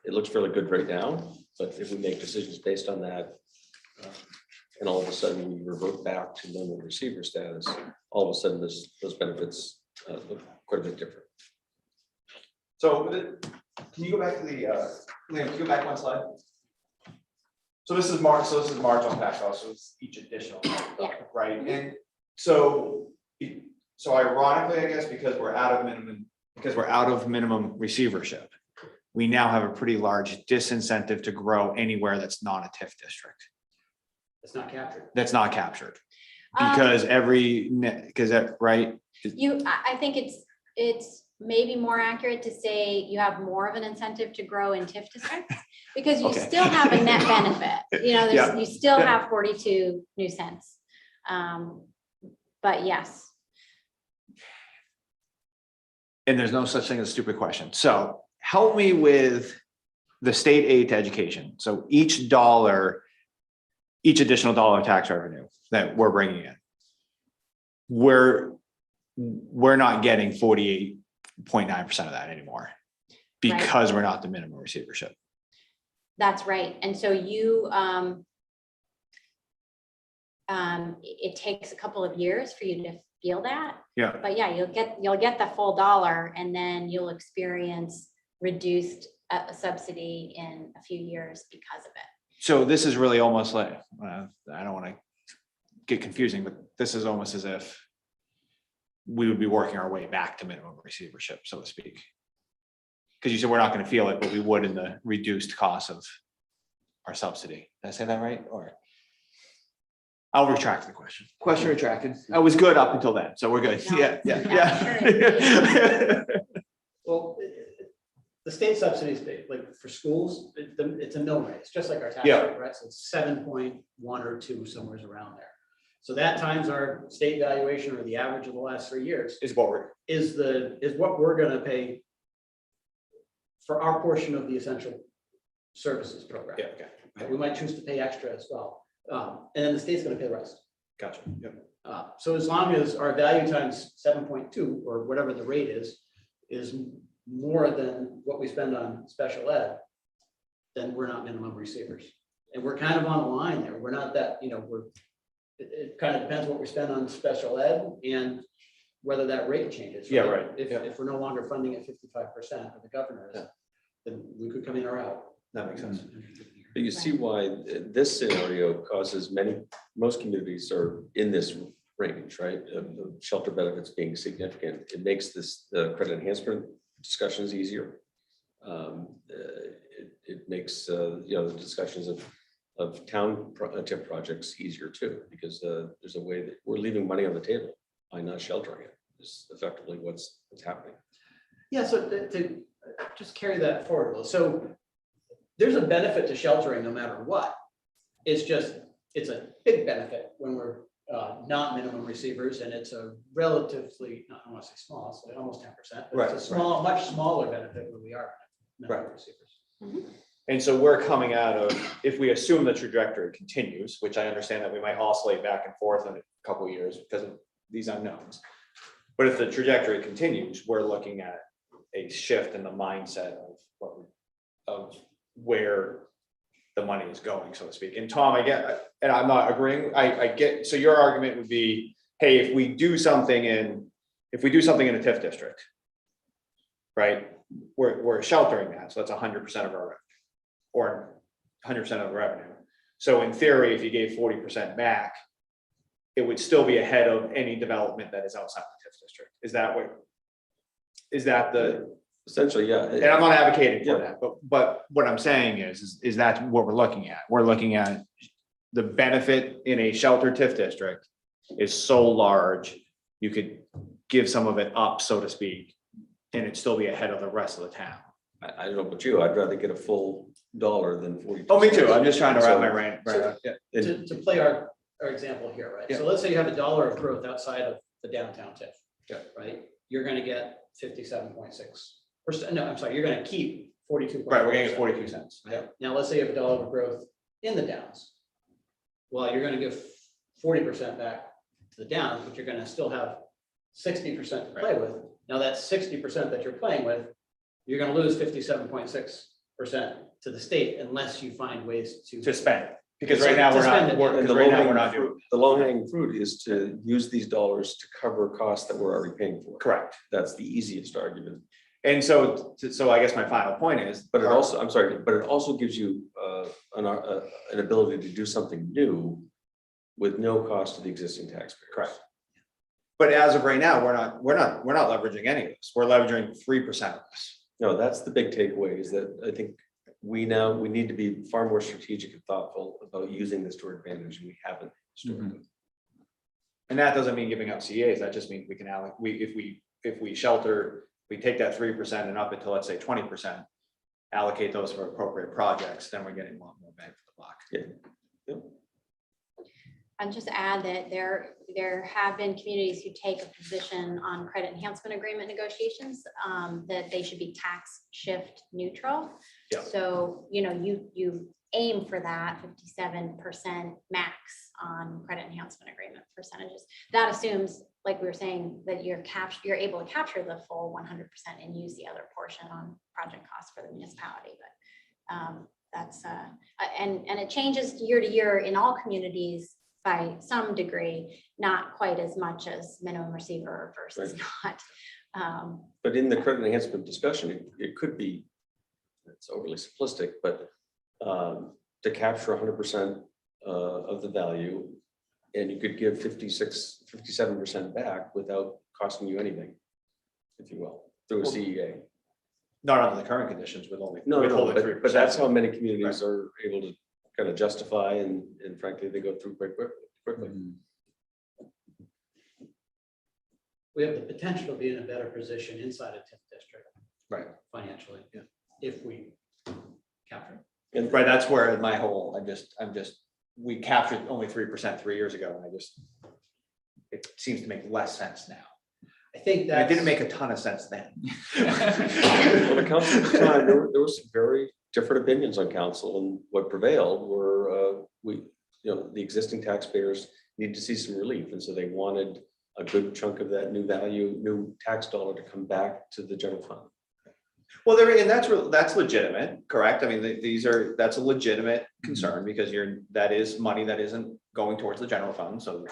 it looks fairly good right now, but if we make decisions based on that, and all of a sudden we revert back to minimum receiver status, all of a sudden those benefits look quite a bit different. So can you go back to the, Liam, can you go back one slide? So this is March, marginal tax dollars, so it's each additional, Yeah. right? And so ironically, I guess, because we're out of minimum receivership, we now have a pretty large disincentive to grow anywhere that's not a TIF district. It's not captured. That's not captured. Because right? I think it's maybe more accurate to say you have more of an incentive to grow in TIF districts because you Okay. still have a net benefit. You know, Yeah. you still have 42 new cents. But yes, And there's no such thing as a stupid question. So help me with the state aid to education. So each additional dollar of tax revenue that we're bringing in, we're not getting 48.9% of that anymore because we're not the minimum receivership. that's right. And so it takes a couple of years for you to feel that. Yeah. But yeah, you'll get the full dollar and then you'll experience reduced subsidy in a few years because of it. So this is really almost like, I don't want to get confusing, but this is almost as if we would be working our way back to minimum receivership, so to speak. Because you said we're not going to feel it, but we would in the reduced cost of our subsidy. Did I say that right? Or I'll retract the question. Question retracted. I was good up until then, so we're good. No, Yeah. Well, the state subsidies, like for schools, it's a mill rate. It's just like our tax Yeah. rate, right? So it's 7.1 or 2, somewhere around there. So that times our state valuation or the average of the last 3 years Is what we're, is what we're gonna pay for our portion of the essential services program. yeah, okay. We might choose to pay extra as well. And then the state's gonna pay the rest. Gotcha. Yep. So as long as our value times 7.2 or whatever the rate is more than what we spend on special ed, then we're not minimum receivers. And we're kind of on the line there. We're not that, it kind of depends what we spend on special ed and whether that rate changes. Yeah, right. If we're no longer funding at 55% of the governors, then we could come in or out. That makes sense. But you see why this scenario causes most communities are in this range, right? Of shelter benefits being significant. It makes the credit enhancement discussions easier. It makes the discussions of town TIF projects easier too, because there's a way that we're leaving money on the table by not sheltering it. Is effectively what's happening. Yeah, so to just carry that forward. So there's a benefit to sheltering no matter what. It's a big benefit when we're not minimum receivers, and it's a relatively, I don't want to say small, it's like almost 10%, but it's a much smaller benefit when we are minimum receivers. And so we're coming out of, if we assume the trajectory continues, which I understand that we might oscillate back and forth in a couple of years because of these unknowns. But if the trajectory continues, we're looking at a shift in the mindset of where the money is going, so to speak. And Tom, I get, and I'm not agreeing, I get, so your argument would be, hey, if we do something in a TIF district, right, we're sheltering that, so that's 100% of our revenue, or 100% of the revenue. So in theory, if you gave 40% back, it would still be ahead of any development that is outside the TIF district. Is that the? Essentially, yeah. And I'm not advocating for that, but what I'm saying is that's what we're looking at. We're looking at the benefit in a sheltered TIF district is so large, you could give some of it up, so to speak, and it'd still be ahead of the rest of the town. I don't know about you, I'd rather get a full dollar than 40. Oh, me too. I'm just trying to wrap my brain. Yeah. To play our example here, right? So let's say you have $1 of growth outside of the downtown TIF. Yeah. Right? You're gonna get 57.6%. No, I'm sorry, you're gonna keep 42. Right, we're gonna get 42 cents. Yeah. Now, let's say you have $1 of growth in the downs. Well, you're gonna give 40% back to the downs, but you're gonna still have 60% to play with. Now, that 60% that you're playing with, you're gonna lose 57.6% to the state unless you find ways To spend, because To right now we're spend not, it. we're- And because the right now we're low-hanging not fruit- doing. the low-hanging fruit is to use these dollars to cover costs that we're already paying for. Correct. That's the easiest argument. And so I guess my final point is. But it also, I'm sorry, but it also gives you an ability to do something new with no cost to the existing taxpayers. Correct. But as of right now, we're not leveraging any of this. We're leveraging 3% of this. No, that's the big takeaway, is that I think we need to be far more strategic and thoughtful about using this to our advantage, and we haven't historically. And that doesn't mean giving up CAs. That just means we can if we shelter, we take that 3% and up it to, let's say, 20%, allocate those for appropriate projects, then we're getting a lot more bang for the buck. Yeah. And just add that there have been communities who take a position on credit enhancement agreement negotiations, that they should be tax shift neutral. Yeah. So, you aim for that 57% max on credit enhancement agreement percentages. That assumes, like we were saying, that you're able to capture the full 100% and use the other portion on project costs for the municipality. But that's and it changes year to year in all communities by some degree, not quite as much as minimum receiver versus not. But in the credit enhancement discussion, it could be, it's overly simplistic, but to capture 100% of the value, and you could give 57% back without costing you anything, if you will, through a CEA. Not under the current conditions with only. No, withholding but 3%. that's how many communities are able to kind of justify, and frankly, they go through quite quickly. we have the potential to be in a better position inside a TIF district. Right. Financially. Yeah. If we capture. And Right, that's where my whole, we captured only 3% 3 years ago, and it seems to make less sense now. I think And that it didn't make a ton of sense then. Well, the council at the time, there were some very different opinions on council, and what prevailed were the existing taxpayers need to see some relief, and so they wanted a good chunk of that new tax dollar to come back to the general fund. Well, and that's legitimate, correct? I mean, that's a legitimate concern, because that is money that isn't going towards the general fund. So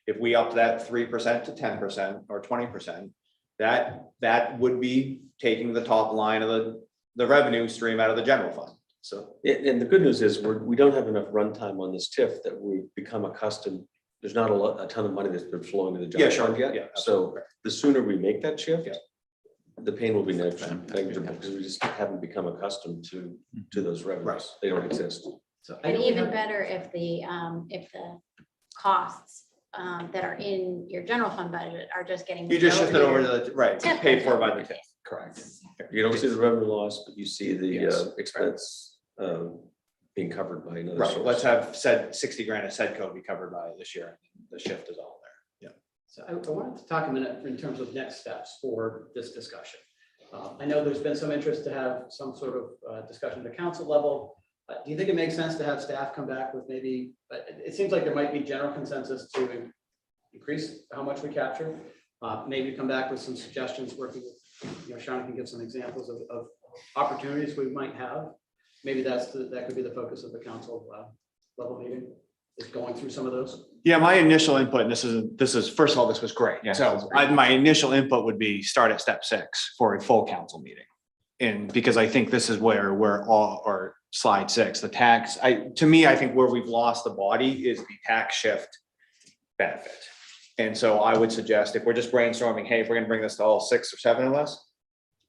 if we up that 3% to 10% or 20%, that would be taking the top line of the revenue stream out of the general fund. So, And the good news is we don't have enough runtime on this TIF that we've become accustomed. There's not a ton of money that's been flowing to the general fund yet. Yeah, So the sooner we make that shift, Yeah. the pain will be negligible, because we just haven't become accustomed to those revenues. Right. They don't exist. So And even better if the costs that are in your general fund budget are just getting. you just shift it over to your the, right, TIF paid for by the budget. TIF, correct. You don't see the revenue loss, but you see the Yes. expense being covered by another Right, source. let's have said 60 grand of Sedco be covered by this year. The shift is all there. Yeah. So I wanted to talk a minute in terms of next steps for this discussion. I know there's been some interest to have some sort of discussion at the council level. Do you think it makes sense to have staff come back with maybe, it seems like there might be general consensus to increase how much we capture. Maybe come back with some suggestions, working with, Sean can give some examples of opportunities we might have. Maybe that could be the focus of the council level meeting, is going through some of those. Yeah, my initial input, and this is first of all, this was great. Yeah, So this was great. my initial input would be start at step 6 for a full council meeting. And because I think this is where we're all, or slide 6, the tax, to me, I think where we've lost the body is the tax shift benefit. And so I would suggest, if we're just brainstorming, hey, if we're gonna bring this to all 6 or 7 of us,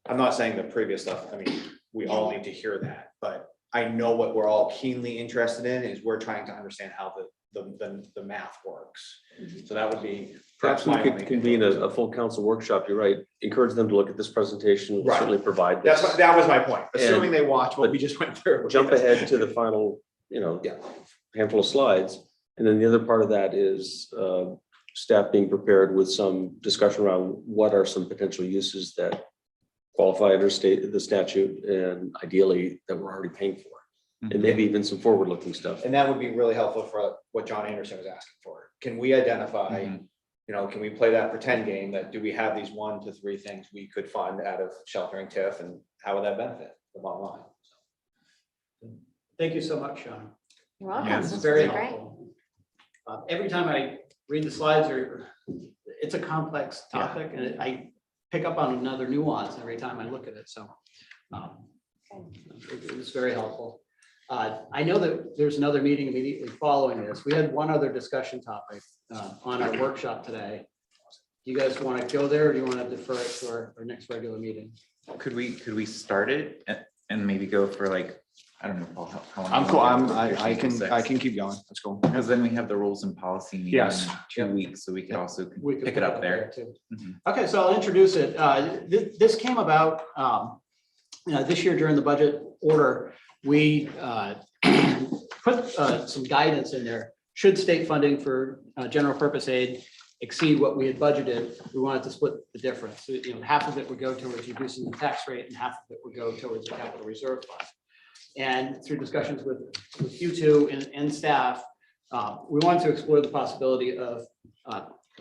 I'm not saying the previous stuff, I mean, we all need to hear that, but I know what we're all keenly interested in is we're trying to understand how the math works. So that would be. Perhaps that's we my could only convene concern. a full council workshop, you're right, encourage them to look at this presentation, Right. certainly provide this. That was my point, assuming And- they watch what but we just went through. Jump ahead to the final, Yeah. handful of slides. And then the other part of that is staff being prepared with some discussion around what are some potential uses that qualify under the statute and ideally that we're already paying for. And maybe even some forward-looking stuff. And that would be really helpful for what John Anderson was asking for. Can we identify, Mhm. can we play that pretend game that do we have these 1 to 3 things we could fund out of sheltering TIF and how would that benefit the bottom line? Thank you so much, Sean. You're welcome. Yes, This This is very is great. helpful. Every time I read the slides, it's a complex topic, and I pick up on another nuance every time I look at it, so it was very helpful. I know that there's another meeting immediately following this. We had one other discussion topic on our workshop today. Do you guys want to go there, or do you want to defer it to our next regular meeting? Could we start it and maybe go for like, I don't know, Paul, how long? I'm you cool. want to go? I can keep going. Let's go. Because then we have the rules and policy meeting Yes. in 2 weeks, so we could also We could pick it up there. too. Mhm. Okay, so I'll introduce it. This came about, this year during the budget order, we put some guidance in there. Should state funding for general purpose aid exceed what we had budgeted, we wanted to split the difference. So, half of it would go towards reducing the tax rate and half of it would go towards the capital reserve fund. And through discussions with you two and staff, we wanted to explore the possibility of,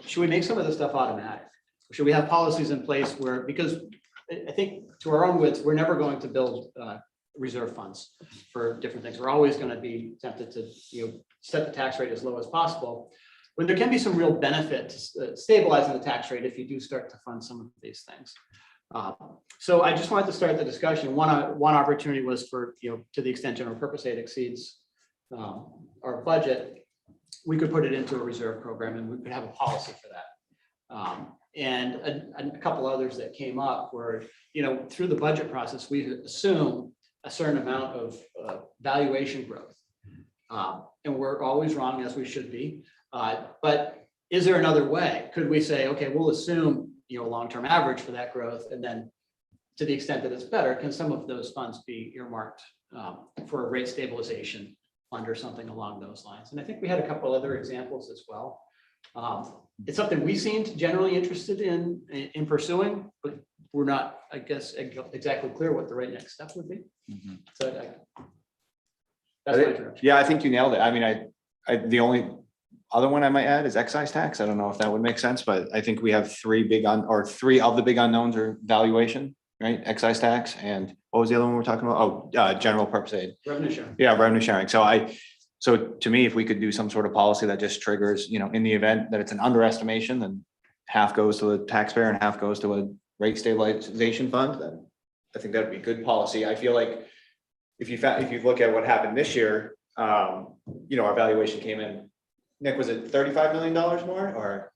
should we make some of this stuff automatic? Should we have policies in place where, because I think to our own wits, we're never going to build reserve funds for different things. We're always going to be tempted to, set the tax rate as low as possible. When there can be some real benefit to stabilizing the tax rate if you do start to fund some of these things. So I just wanted to start the discussion. One opportunity was for, to the extent general purpose aid exceeds our budget, we could put it into a reserve program and we could have a policy for that. And a couple others that came up were, through the budget process, we assume a certain amount of valuation growth. And we're always wrong, as we should be. But is there another way? Could we say, okay, we'll assume, long-term average for that growth, and then to the extent that it's better, can some of those funds be earmarked for a rate stabilization fund or something along those lines? And I think we had a couple other examples as well. It's something we seemed generally interested in pursuing, but we're not, I guess, exactly clear what the right next step would be. Mhm. So that's my direction. Yeah, I think you nailed it. I mean, the only other one I might add is excise tax. I don't know if that would make sense, but I think we have three of the big unknowns are valuation, right? Excise tax, and what was the other one we're talking about? Oh, general purpose aid. Revenue sharing. Yeah, revenue sharing. So to me, if we could do some sort of policy that just triggers, in the event that it's an underestimation, then half goes to the taxpayer and half goes to a rate stabilization fund, then I think that'd be good policy. I feel like if you look at what happened this year, our valuation came in, Nick, was it $35 million more or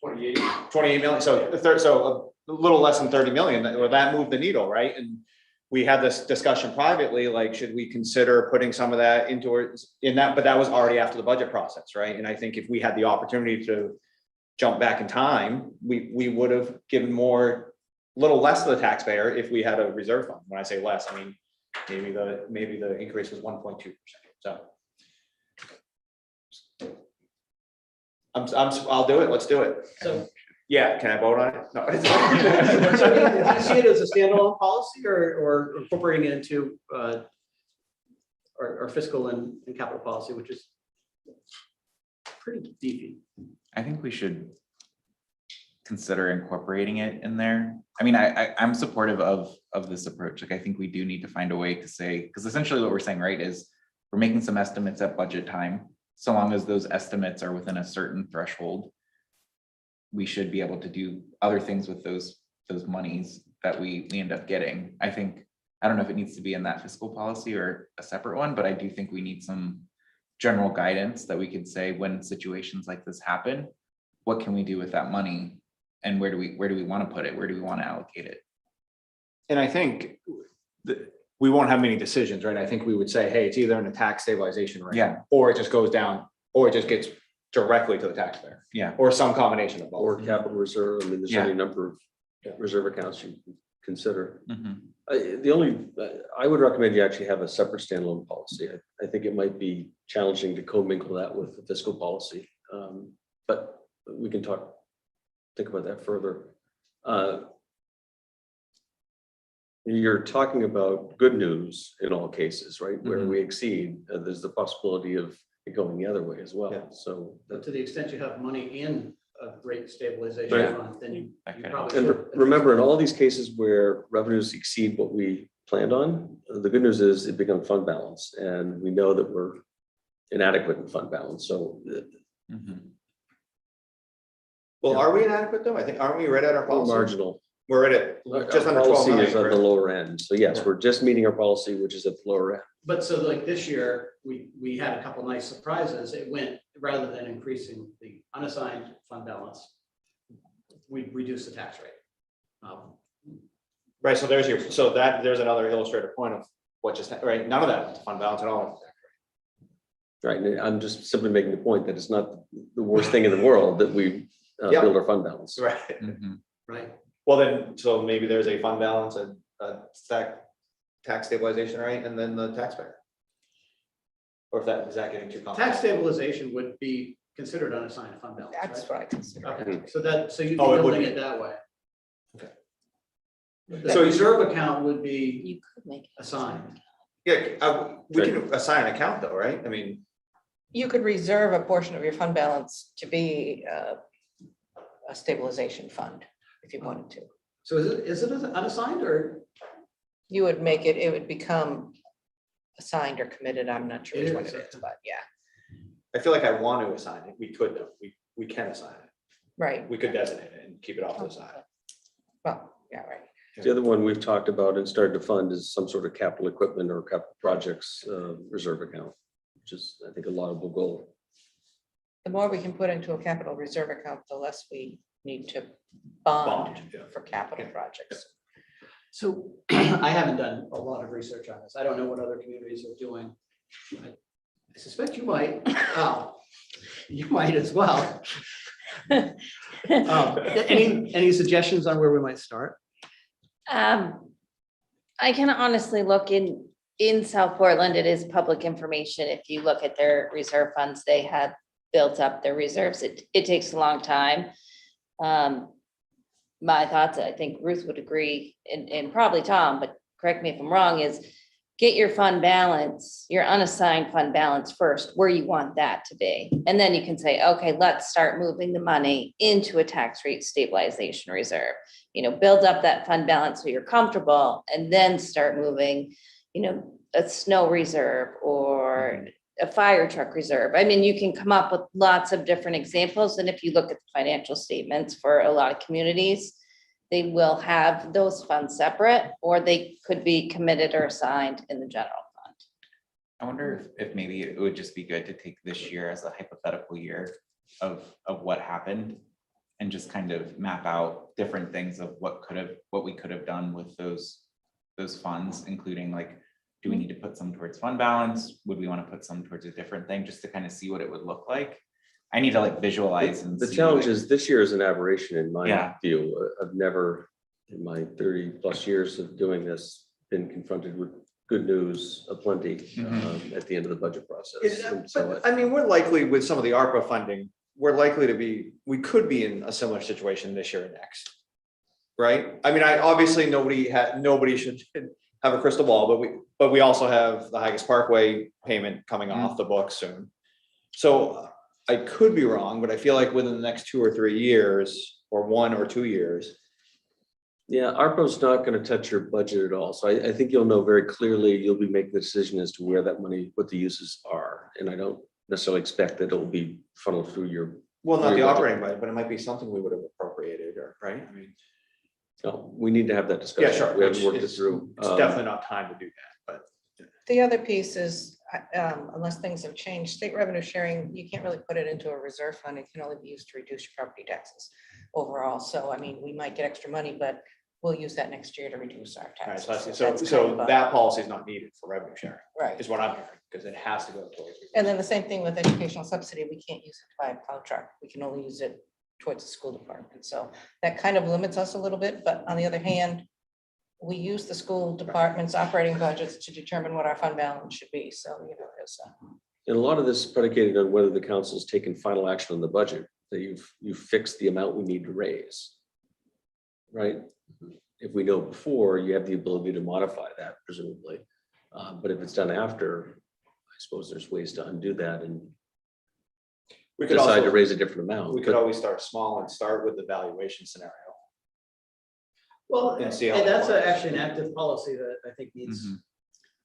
28 million? So a little less than 30 million, or that moved the needle, right? And we had this discussion privately, like, should we consider putting some of that in that, but that was already after the budget process, right? And I think if we had the opportunity to jump back in time, we would have given a little less to the taxpayer if we had a reserve fund. When I say less, I mean, maybe the increase was 1.2%. So I'll do it. Let's do it. So, Yeah, can I vote on it? No. so do you see it as a standalone policy or incorporating it into our fiscal and capital policy, which is pretty beefy? I think we should consider incorporating it in there. I mean, I'm supportive of this approach. Like, I think we do need to find a way to say, because essentially what we're saying, right, is we're making some estimates at budget time. So long as those estimates are within a certain threshold, we should be able to do other things with those monies that we end up getting. I don't know if it needs to be in that fiscal policy or a separate one, but I do think we need some general guidance that we could say, when situations like this happen, what can we do with that money? And where do we want to put it? Where do we want to allocate it? And I think we won't have many decisions, right? I think we would say, hey, it's either in a tax stabilization rate, Yeah. or it just goes down Or it just gets directly to the taxpayer, Yeah. or some combination of both. Or capital reserve, I mean, there's Yeah. any number of reserve accounts you can consider. Mhm. I would recommend you actually have a separate standalone policy. I think it might be challenging to commingle that with the fiscal policy. But we can think about that further. You're talking about good news in all cases, right? Where Mhm. we exceed, there's the possibility of it going the other way as well. Yeah. So But to the extent you have money in a rate stabilization Right. fund, then you Okay. probably And should. remember, in all these cases where revenues exceed what we planned on, the good news is it becomes fund balance, and we know that we're inadequate in fund balance. So Mhm. Well, are we inadequate though? I think, aren't we right at our we're policy? marginal. We're at it, Our just under 12 policy is million. at the right? lower end. So yes, we're just meeting our policy, which is at the lower end. But so like this year, we had a couple nice surprises. It went, rather than increasing the unassigned fund balance, we reduced the tax rate. Right, so there's another illustrative point of what just, right, none of that went to fund balance at all. Right. And I'm just simply making the point that it's not the worst thing in the world that we Yeah. build our fund balance. Right. Mhm. Right. Well, then, so maybe there's a fund balance and a tax stabilization, right, and then the taxpayer. Or is that getting too complicated? Tax stabilization would be considered unassigned fund balance, That's right? what I consider. Okay, so you'd be Oh, it would building be. it that way. Okay. The So- reserve account would be You could make it assigned. Yeah, we can assign an account though, right? I mean, You could reserve a portion of your fund balance to be a stabilization fund if you wanted to. So is it unassigned or? You would make it, it would become assigned or committed. I'm not sure It which one is, it is, but yeah, I feel like I want to assign it. We could though. We can assign it. right. We could designate it and keep it off to the side. Well, yeah, right. The other one we've talked about and started to fund is some sort of capital equipment or capital projects reserve account, which is, I think, a laudable goal. The more we can put into a capital reserve account, the less we need to bond Bond, yeah. for capital projects. So I haven't done a lot of research on this. I don't know what other communities are doing. I suspect you might. You might as well. Any suggestions on where we might start? I can honestly look in South Portland, it is public information. If you look at their reserve funds, they have built up their reserves. It takes a long time. My thoughts, I think Ruth would agree, and probably Tom, but correct me if I'm wrong, is get your fund balance, your unassigned fund balance first, where you want that to be. And then you can say, okay, let's start moving the money into a tax rate stabilization reserve. Build up that fund balance so you're comfortable, and then start moving, a snow reserve or a fire truck reserve. I mean, you can come up with lots of different examples. And if you look at the financial statements for a lot of communities, they will have those funds separate, or they could be committed or assigned in the general fund. I wonder if maybe it would just be good to take this year as a hypothetical year of what happened and just kind of map out different things of what we could have done with those funds, including like, do we need to put some towards fund balance? Would we want to put some towards a different thing just to kind of see what it would look like? I need to like visualize and The see challenge what it- is this year is an aberration in my Yeah. view. I've never, in my 30+ years of doing this, been confronted with good news aplenty at the end of the budget process. And so But I mean, we're likely with some of the ARPA funding, we could be in a similar situation this year and next. Right? I mean, nobody should have a crystal ball, but we also have the Higas Parkway payment coming off the books soon. So I could be wrong, but I feel like within the next 2 or 3 years, or 1 or 2 years. yeah, ARPA's not going to touch your budget at all. So I think you'll know very clearly, you'll be making the decision as to where that money, what the uses are. And I don't necessarily expect that it'll be funneled through your, Well, not Your the budget. operating budget, but it might be something we would have appropriated, or, right? I mean, no, we need to have that discussion. yeah, sure. We haven't which worked it is- through. It's definitely not time to do that, but. The other piece is, unless things have changed, state revenue sharing, you can't really put it into a reserve fund. It can only be used to reduce your property taxes overall. So, I mean, we might get extra money, but we'll use that next year to reduce our All right, taxes. so I see. That's So kind of a- that policy is not needed for revenue sharing, Right. is what I'm hearing, because it has to go towards. And then the same thing with educational subsidy, we can't use it to buy a plow truck. We can only use it towards the school department. So that kind of limits us a little bit, but on the other hand, we use the school department's operating budgets to determine what our fund balance should be. So, you know, there's a. And a lot of this is predicated on whether the council's taken final action on the budget, that you've fixed the amount we need to raise. Right? If we know before, you have the ability to modify that presumably. But if it's done after, I suppose there's ways to undo that and We could decide to also, raise a different amount. we could always start small and start with the valuation scenario. Well, And and see how it that's works. actually an active policy that I think needs Mhm.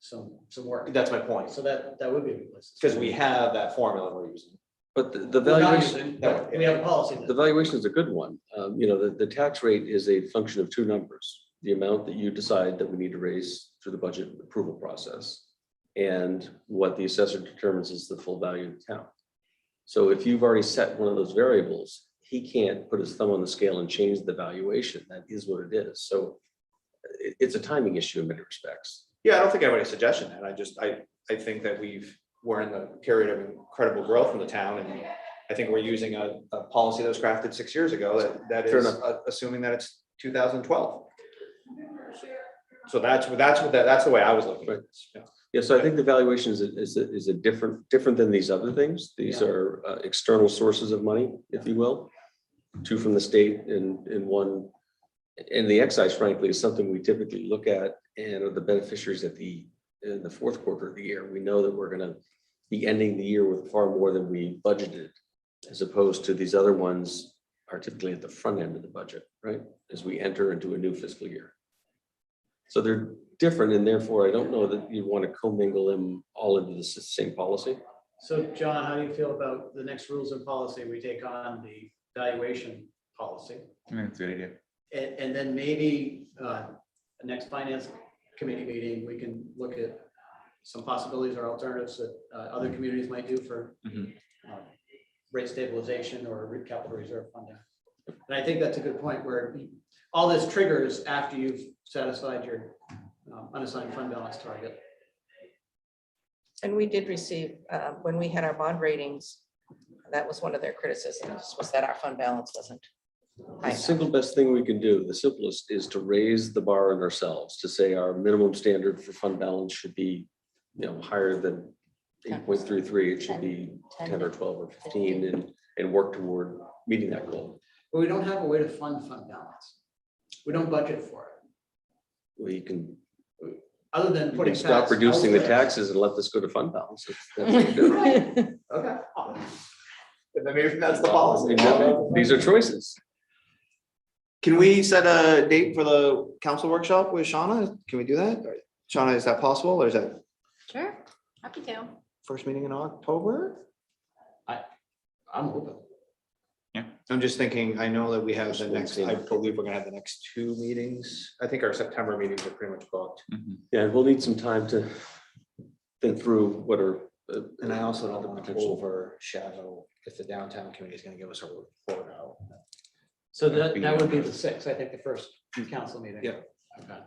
some work. That's my point, So that would be a good place. because we have that formula we're using. But the We're not valuation, using, but we have a policy. that- the valuation is a good one. You know, the tax rate is a function of two numbers. The amount that you decide that we need to raise through the budget approval process and what the assessor determines is the full value of the town. So if you've already set one of those variables, he can't put his thumb on the scale and change the valuation. That is what it is. So it's a timing issue in many respects. Yeah, I don't think I have any suggestion, and I think that we're in the period of incredible growth in the town, and I think we're using a policy that was crafted 6 years ago that Fair is enough. assuming that it's 2012. So that's the way I was looking at this. Yeah. Yeah, so I think the valuation is a different than these other things. These Yeah. are external sources of money, if you will. Two from the state and one, and the excise frankly is something we typically look at and are the beneficiaries in the fourth quarter of the year. We know that we're gonna be ending the year with far more than we budgeted, as opposed to these other ones are typically at the front end of the budget, right? As we enter into a new fiscal year. So they're different, and therefore I don't know that you want to commingle them all into the same policy. So John, how do you feel about the next rules and policy? We take on the valuation policy. I think that's a good idea. And then maybe the next finance committee meeting, we can look at some possibilities or alternatives that other communities might do for Mhm. rate stabilization or capital reserve funding. And I think that's a good point where all this triggers after you've satisfied your unassigned fund balance target. And we did receive, when we had our bond ratings, that was one of their criticisms, was that our fund balance wasn't high The enough. single best thing we can do, the simplest, is to raise the bar on ourselves, to say our minimum standard for fund balance should be, higher than 8.33. It should be 10 or 12 or 15 and work toward meeting that goal. But we don't have a way to fund balance. We don't budget for it, We can other than putting. stop tax reducing the elsewhere. taxes and let this go to fund balance. That's what we do. Okay. And then maybe that's the policy. These are choices. Can we set a date for the council workshop with Shauna? Can we do that? Or, Shauna, is that possible, or is that Sure, happy to. first meeting in October? I'm open. I'm just thinking, I know that we have the First next, Wednesday in I believe we're gonna have the next 2 meetings. I think our September meetings are pretty much booked. Mhm. Yeah, we'll need some time to think through what are. And I also don't want to potential. overshadow if the downtown committee is gonna give us a report out. So that would be the 6th, I think, the first council meeting. Yeah. Okay.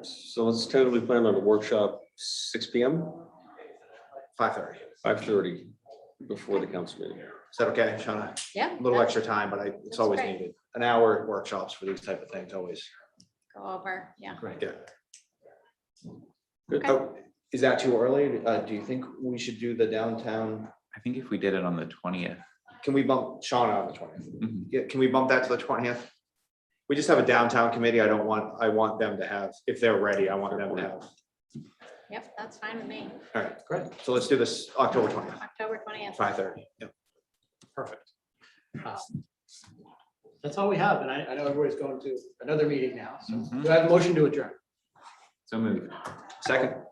So let's tentatively plan on a workshop, 6 PM, 5:30. 5:30 before the council meeting. Is that okay, Shauna? Yeah. A little that's- extra time, but it's That's always great. needed. An hour workshops for these type of things, always. Go over, yeah. Great. Yeah. Good. Okay. Oh, is that too early? Do you think we should do the downtown? I think if we did it on the 20th. Can we bump Shauna on the 20th? Mhm. Yeah, can we bump that to the 20th? We just have a downtown committee. I want them to have, if they're ready, I want them to have. Yep, that's fine with me. All right, great. So let's do this October 20th, October 20th. 5:30. Yep. Perfect. That's all we have, and I know everybody's going to another meeting now, so Mhm. do I have a motion to adjourn? So moved. Second.